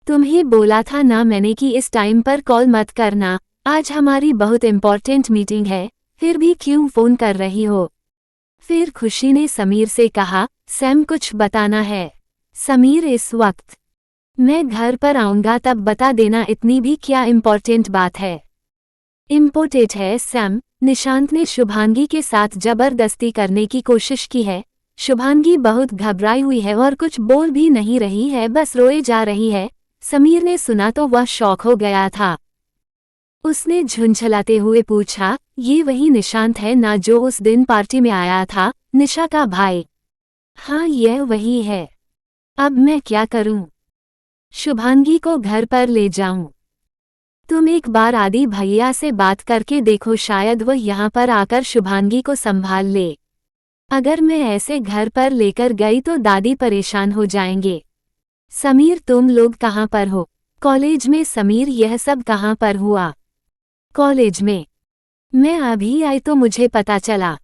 तुम्हें बोला था ना मैंने कि इस टाइम पर कॉल मत करना, आज हमारी बहुत इम्पोर्टेंट मीटिंग है, फिर भी क्यों फ़ोन कर रही हो? फिर खुशी ने समीर से कहा, सैम कुछ बताना है। समीर इस वक्त मैं घर पर आऊँगा तब बता देना, इतनी भी क्या इम्पोर्टेंट बात है? इम्पोर्टेंट है सैम, निशांत ने शुभांगी के साथ जबरदस्ती करने की कोशिश की है। शुभांगी बहुत घबराई हुई है और कुछ बोल भी नहीं रही है, बस रोए जा रही है। समीर ने सुना तो वह शॉक हो गया था। उसने झुंझलाते हुए पूछा, ये वही निशांत है ना जो उस दिन पार्टी में आया था, निशा का भाई? हाँ यह वही है। अब मैं क्या करूं? शुभांगी को घर पर ले जाऊं? तुम एक बार आदि भैया से बात करके देखो, शायद वह यहाँ पर आकर शुभांगी को संभाल ले। अगर मैं ऐसे घर पर लेकर गई तो दादी परेशान हो जाएंगे। समीर तुम लोग कहाँ पर हो? कॉलेज में। समीर यह सब कहाँ पर हुआ? कॉलेज में। मैं अभी आई तो मुझे पता चला।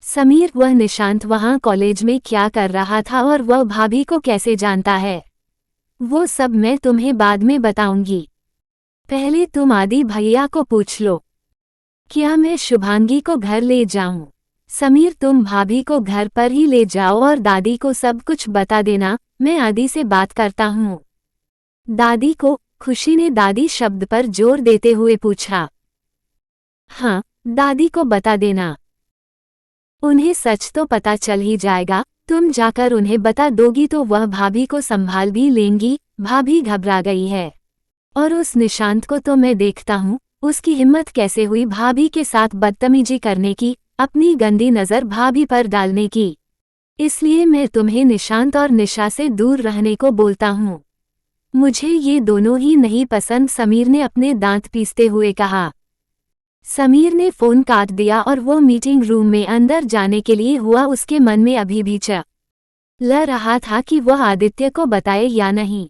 समीर वह निशांत वहाँ कॉलेज में क्या कर रहा था और वह भाभी को कैसे जानता है? वो सब मैं तुम्हें बाद में बताऊंगी। पहले तुम आदि भैया को पूछ लो, क्या मैं शुभांगी को घर ले जाऊं? समीर तुम भाभी को घर पर ही ले जाओ और दादी को सब कुछ बता देना, मैं आदि से बात करता हूँ। दादी को? खुशी ने दादी शब्द पर जोर देते हुए पूछा। हाँ, दादी को बता देना। उन्हें सच तो पता चल ही जाएगा, तुम जाकर उन्हें बता दोगी तो वह भाभी को संभाल भी लेंगी। भाभी घबरा गई है। और उस निशांत को तो मैं देखता हूँ, उसकी हिम्मत कैसे हुई भाभी के साथ बदतमीजी करने की, अपनी गंदी नज़र भाभी पर डालने की। इसलिए मैं तुम्हें निशांत और निशा से दूर रहने को बोलता हूँ। मुझे ये दोनों ही नहीं पसंद, समीर ने अपने दांत पीसते हुए कहा। समीर ने फोन काट दिया और वो मीटिंग रूम में अंदर जाने के लिए हुआ। उसके मन में अभी भी ल रहा था कि वह आदित्य को बताए या नहीं।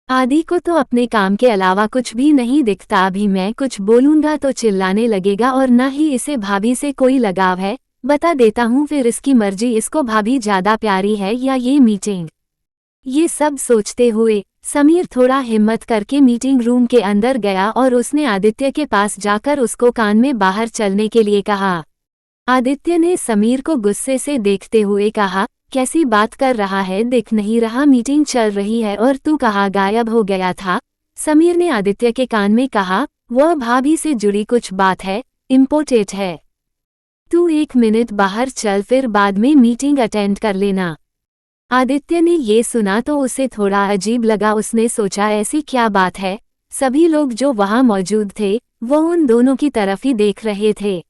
आदि को तो अपने काम के अलावा कुछ भी नहीं दिखता। अभी मैं कुछ बोलूंगा तो चिल्लाने लगेगा और न ही इसे भाभी से कोई लगाव है। बता देता हूँ फिर इसकी मर्जी, इसको भाभी ज्यादा प्यारी है या ये मीटिंग। ये सब सोचते हुए समीर थोड़ा हिम्मत करके मीटिंग रूम के अंदर गया और उसने आदित्य के पास जाकर उसको कान में बाहर चलने के लिए कहा। आदित्य ने समीर को गुस्से से देखते हुए कहा, कैसी बात कर रहा है, दिख नहीं रहा मीटिंग चल रही है और तू कहाँ गायब हो गया था? समीर ने आदित्य के कान में कहा, वह भाभी से जुड़ी कुछ बात है, इम्पोर्टेंट है। तू 1 मिनट बाहर चल, फिर बाद में मीटिंग अटेंड कर लेना। आदित्य ने ये सुना तो उसे थोड़ा अजीब लगा। उसने सोचा ऐसी क्या बात है। सभी लोग जो वहां मौजूद थे वो उन दोनों की तरफ ही देख रहे थे।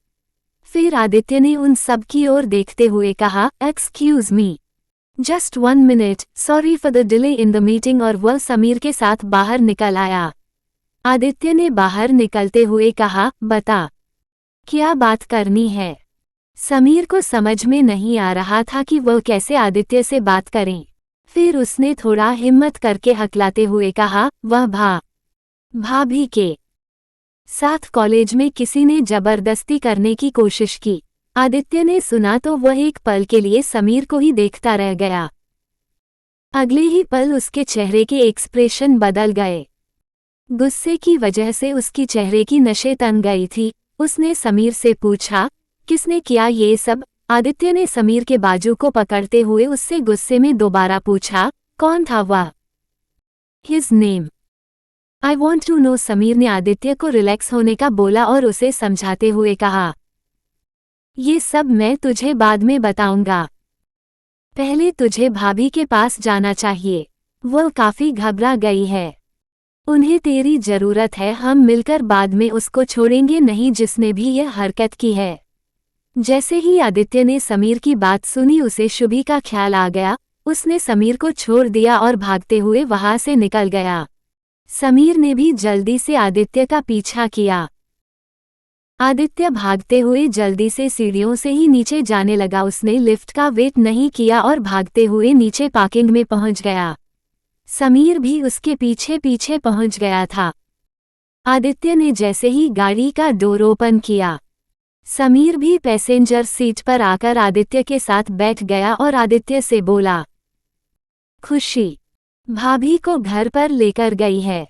फिर आदित्य ने उन सब की ओर देखते हुए कहा, excuse me, just 1 minute, sorry for the delay in the meeting, और वह समीर के साथ बाहर निकल आया। आदित्य ने बाहर निकलते हुए कहा, बता, क्या बात करनी है? समीर को समझ में नहीं आ रहा था कि वह कैसे आदित्य से बात करें। फिर उसने थोड़ा हिम्मत करके हकलाते हुए कहा, वह भाभी के साथ कॉलेज में किसी ने जबरदस्ती करने की कोशिश की। आदित्य ने सुना तो वह एक पल के लिए समीर को ही देखता रह गया। अगले ही पल उसके चेहरे के एक्सप्रेशन बदल गए। गुस्से की वजह से उसकी चेहरे की नसें तन गई थी। उसने समीर से पूछा, किसने किया ये सब? आदित्य ने समीर के बाजू को पकड़ते हुए उससे गुस्से में दोबारा पूछा, कौन था वह? His name I want to know. Sameer ने आदित्य को रिलैक्स होने का बोला और उसे समझाते हुए कहा, ये सब मैं तुझे बाद में बताऊंगा, पहले तुझे भाभी के पास जाना चाहिए। वह काफी घबरा गई है, उन्हें तेरी जरूरत है। हम मिलकर बाद में उसको छोड़ेंगे नहीं जिसने भी यह हरकत की है। जैसे ही आदित्य ने समीर की बात सुनी उसे शुभी का ख्याल आ गया। उसने समीर को छोड़ दिया और भागते हुए वहां से निकल गया। समीर ने भी जल्दी से आदित्य का पीछा किया। आदित्य भागते हुए जल्दी से सीढ़ियों से ही नीचे जाने लगा। उसने लिफ्ट का वेट नहीं किया और भागते हुए नीचे पार्किंग में पहुंच गया। समीर भी उसके पीछे पीछे पहुंच गया था। आदित्य ने जैसे ही गाड़ी का डोर ओपन किया, समीर भी पैसेंजर सीट पर आकर आदित्य के साथ बैठ गया और आदित्य से बोला, खुशी भाभी को घर पर लेकर गई है,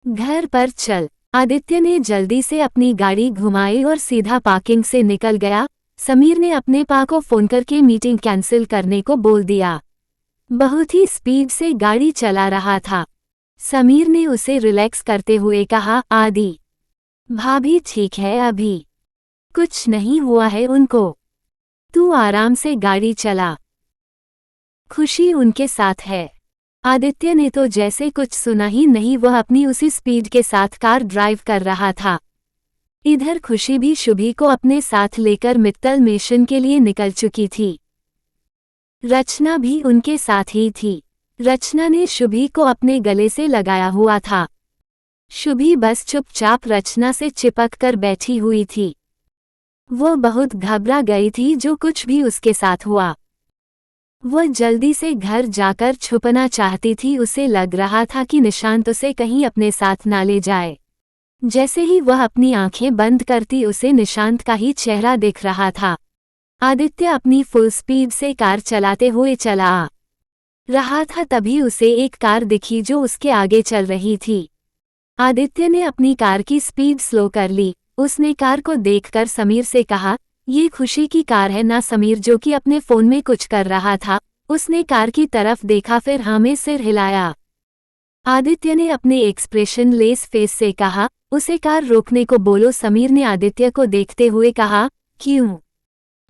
घर पर चल। आदित्य ने जल्दी से अपनी गाड़ी घुमाई और सीधा पार्किंग से निकल गया। समीर ने अपने पा को फोन करके मीटिंग कैंसिल करने को बोल दिया। बहुत ही स्पीड से गाड़ी चला रहा था। समीर ने उसे रिलैक्स करते हुए कहा, आदि भाभी ठीक है, अभी कुछ नहीं हुआ है उनको, तू आराम से गाड़ी चला, खुशी उनके साथ है। आदित्य ने तो जैसे कुछ सुना ही नहीं, वह अपनी उसी स्पीड के साथ कार ड्राइव कर रहा था। इधर खुशी भी शुभी को अपने साथ लेकर मित्तल मिशन के लिए निकल चुकी थी। रचना भी उनके साथ ही थी। रचना ने शुभी को अपने गले से लगाया हुआ था। शुभी बस चुपचाप रचना से चिपक कर बैठी हुई थी। वो बहुत घबरा गई थी जो कुछ भी उसके साथ हुआ। वह जल्दी से घर जाकर छुपना चाहती थी। उसे लग रहा था कि निशांत उसे कहीं अपने साथ ना ले जाए। जैसे ही वह अपनी आंखें बंद करती उसे निशांत का ही चेहरा दिख रहा था। आदित्य अपनी फुल स्पीड से कार चलाते हुए चला आ रहा था। तभी उसे एक कार दिखी जो उसके आगे चल रही थी। आदित्य ने अपनी कार की स्पीड स्लो कर ली। उसने कार को देखकर समीर से कहा, ये खुशी की कार है ना। समीर जो कि अपने फोन में कुछ कर रहा था, उसने कार की तरफ देखा, फिर हाँ में सिर हिलाया। आदित्य ने अपने एक्सप्रेशन लेस फेस से कहा, उसे कार रोकने को बोलो। समीर ने आदित्य को देखते हुए कहा, क्यों?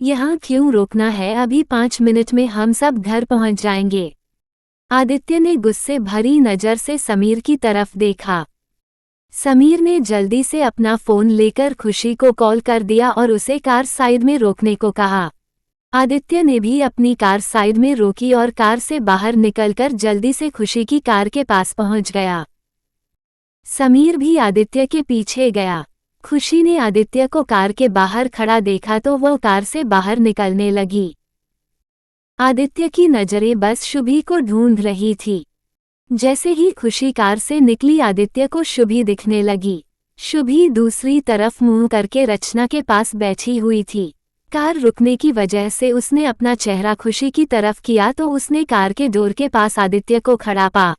यहाँ क्यों रोकना है? अभी 5 मिनट में हम सब घर पहुँच जाएंगे। आदित्य ने गुस्से भरी नज़र से समीर की तरफ देखा। समीर ने जल्दी से अपना फ़ोन लेकर खुशी को कॉल कर दिया और उसे कार साइड में रोकने को कहा। आदित्य ने भी अपनी कार साइड में रोकी और कार से बाहर निकलकर जल्दी से खुशी की कार के पास पहुंच गया। समीर भी आदित्य के पीछे गया। खुशी ने आदित्य को कार के बाहर खड़ा देखा तो वह कार से बाहर निकलने लगी। आदित्य की नज़रें बस शुभी को ढूंढ रही थी। जैसे ही खुशी कार से निकली, आदित्य को शुभी दिखने लगी। शुभी दूसरी तरफ मुंह करके रचना के पास बैठी हुई थी। कार रुकने की वजह से उसने अपना चेहरा खुशी की तरफ किया तो उसने कार के डोर के पास आदित्य को खड़ा पा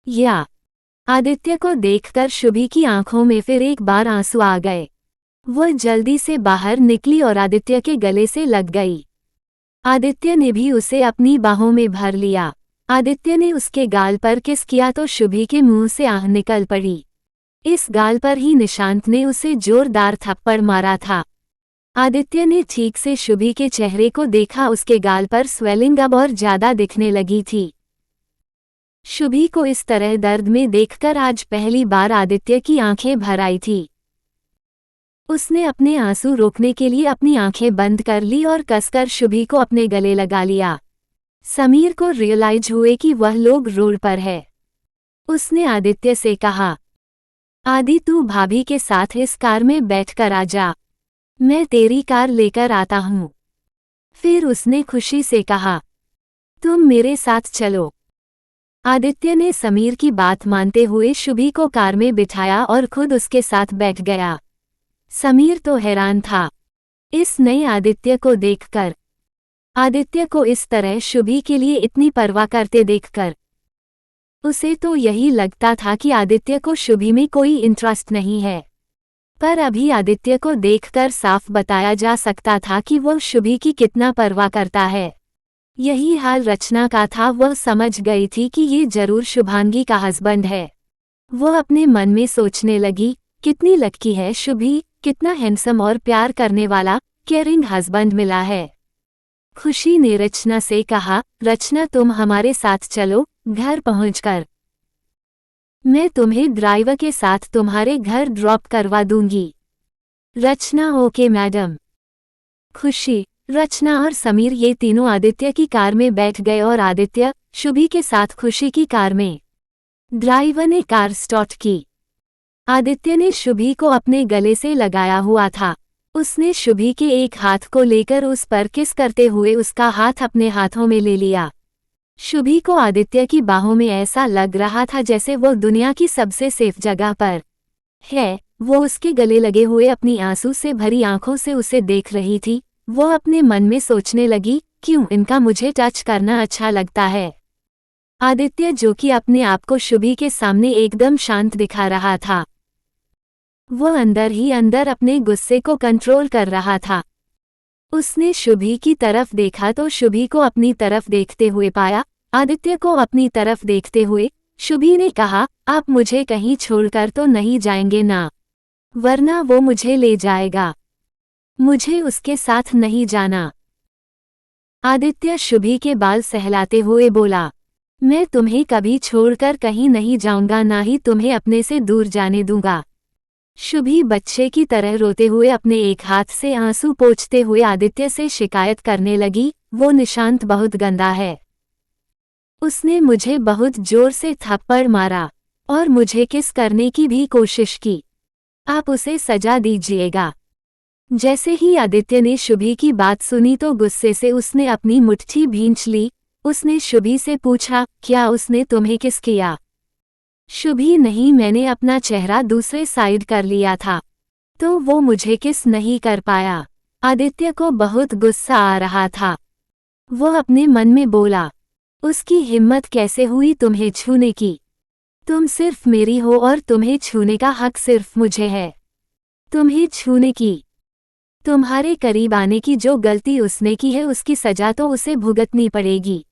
या आदित्य को देखकर शुभी की आंखों में फिर एक बार आंसू आ गए। वह जल्दी से बाहर निकली और आदित्य के गले से लग गई। आदित्य ने भी उसे अपनी बाहों में भर लिया। आदित्य ने उसके गाल पर किस किया तो शुभी के मुंह से आह निकल पड़ी। इस गाल पर ही निशांत ने उसे जोरदार थप्पड़ मारा था। आदित्य ने ठीक से शुभी के चेहरे को देखा। उसके गाल पर स्वेलिंग अब और ज्यादा दिखने लगी थी। शुभी को इस तरह दर्द में देखकर आज पहली बार आदित्य की आंखें भर आई थी। उसने अपने आंसू रोकने के लिए अपनी आंखें बंद कर ली और कसकर शुभी को अपने गले लगा लिया। समीर को रियलाइज हुए कि वह लोग रोड पर है। उसने आदित्य से कहा, आदि तू भाभी के साथ इस कार में बैठकर आ जा, मैं तेरी कार लेकर आता हूँ। फिर उसने खुशी से कहा, तुम मेरे साथ चलो। आदित्य ने समीर की बात मानते हुए शुभी को कार में बिठाया और खुद उसके साथ बैठ गया। समीर तो हैरान था इस नए आदित्य को देखकर। आदित्य को इस तरह शुभी के लिए इतनी परवाह करते देखकर उसे तो यही लगता था कि आदित्य को शुभी में कोई इंटरेस्ट नहीं है, पर अभी आदित्य को देखकर साफ बताया जा सकता था कि वह शुभी की कितना परवाह करता है। यही हाल रचना का था। वह समझ गई थी कि ये जरूर शुभांगी का हस्बैंड है। वह अपने मन में सोचने लगी, कितनी लकी है शुभी, कितना हैंडसम और प्यार करने वाला केयरिंग हस्बैंड मिला है। खुशी ने रचना से कहा, रचना तुम हमारे साथ चलो, घर पहुंचकर मैं तुम्हें ड्राइवर के साथ तुम्हारे घर ड्रॉप करवा दूंगी। रचना, ओके मैडम। खुशी, रचना और समीर ये तीनों आदित्य की कार में बैठ गए और आदित्य शुभी के साथ खुशी की कार में। ड्राइवर ने कार स्टार्ट की। आदित्य ने शुभी को अपने गले से लगाया हुआ था। उसने शुभी के एक हाथ को लेकर उस पर किस करते हुए उसका हाथ अपने हाथों में ले लिया। शुभी को आदित्य की बाहों में ऐसा लग रहा था जैसे वो दुनिया की सबसे सेफ जगह पर है। वो उसके गले लगे हुए अपनी आंसू से भरी आंखों से उसे देख रही थी। वो अपने मन में सोचने लगी, क्यों इनका मुझे टच करना अच्छा लगता है। आदित्य जो कि अपने आप को शुभी के सामने एकदम शांत दिखा रहा था, वो अंदर ही अंदर अपने गुस्से को कंट्रोल कर रहा था। उसने शुभी की तरफ देखा तो शुभी को अपनी तरफ देखते हुए पाया। आदित्य को अपनी तरफ देखते हुए शुभी ने कहा, आप मुझे कहीं छोड़कर तो नहीं जाएंगे ना, वरना वो मुझे ले जाएगा। मुझे उसके साथ नहीं जाना। आदित्य शुभी के बाल सहलाते हुए बोला, मैं तुम्हें कभी छोड़कर कहीं नहीं जाऊंगा, ना ही तुम्हें अपने से दूर जाने दूंगा। शुभी बच्चे की तरह रोते हुए अपने एक हाथ से आंसू पोंछते हुए आदित्य से शिकायत करने लगी, वो निशांत बहुत गंदा है। उसने मुझे बहुत जोर से थप्पड़ मारा और मुझे किस करने की भी कोशिश की। आप उसे सजा दीजिएगा। जैसे ही आदित्य ने शुभी की बात सुनी तो गुस्से से उसने अपनी मुट्ठी भींच ली। उसने शुभी से पूछा, क्या उसने तुम्हें किस किया? शुभी, नहीं, मैंने अपना चेहरा दूसरे साइड कर लिया था, तो वो मुझे किस नहीं कर पाया। आदित्य को बहुत गुस्सा आ रहा था। वो अपने मन में बोला, उसकी हिम्मत कैसे हुई तुम्हें छूने की? तुम सिर्फ मेरी हो और तुम्हें छूने का हक सिर्फ मुझे है। तुम्हें छूने की तुम्हारे करीब आने की जो गलती उसने की है उसकी सजा तो उसे भुगतनी पड़ेगी।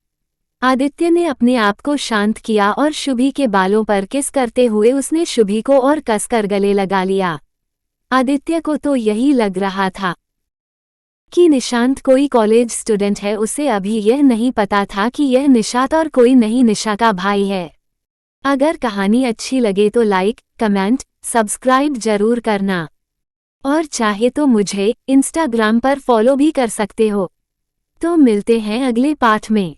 आदित्य ने अपने आप को शांत किया और शुभी के बालों पर किस करते हुए उसने शुभी को और कसकर गले लगा लिया। आदित्य को तो यही लग रहा था कि निशांत कोई कॉलेज स्टूडेंट है, उसे अभी यह नहीं पता था कि यह निशात और कोई नहीं निशा का भाई है। अगर कहानी अच्छी लगे तो लाइक, कमेंट, सब्सक्राइब जरूर करना और चाहे तो मुझे इंस्टाग्राम पर फॉलो भी कर सकते हो। तो मिलते हैं अगले पाठ में।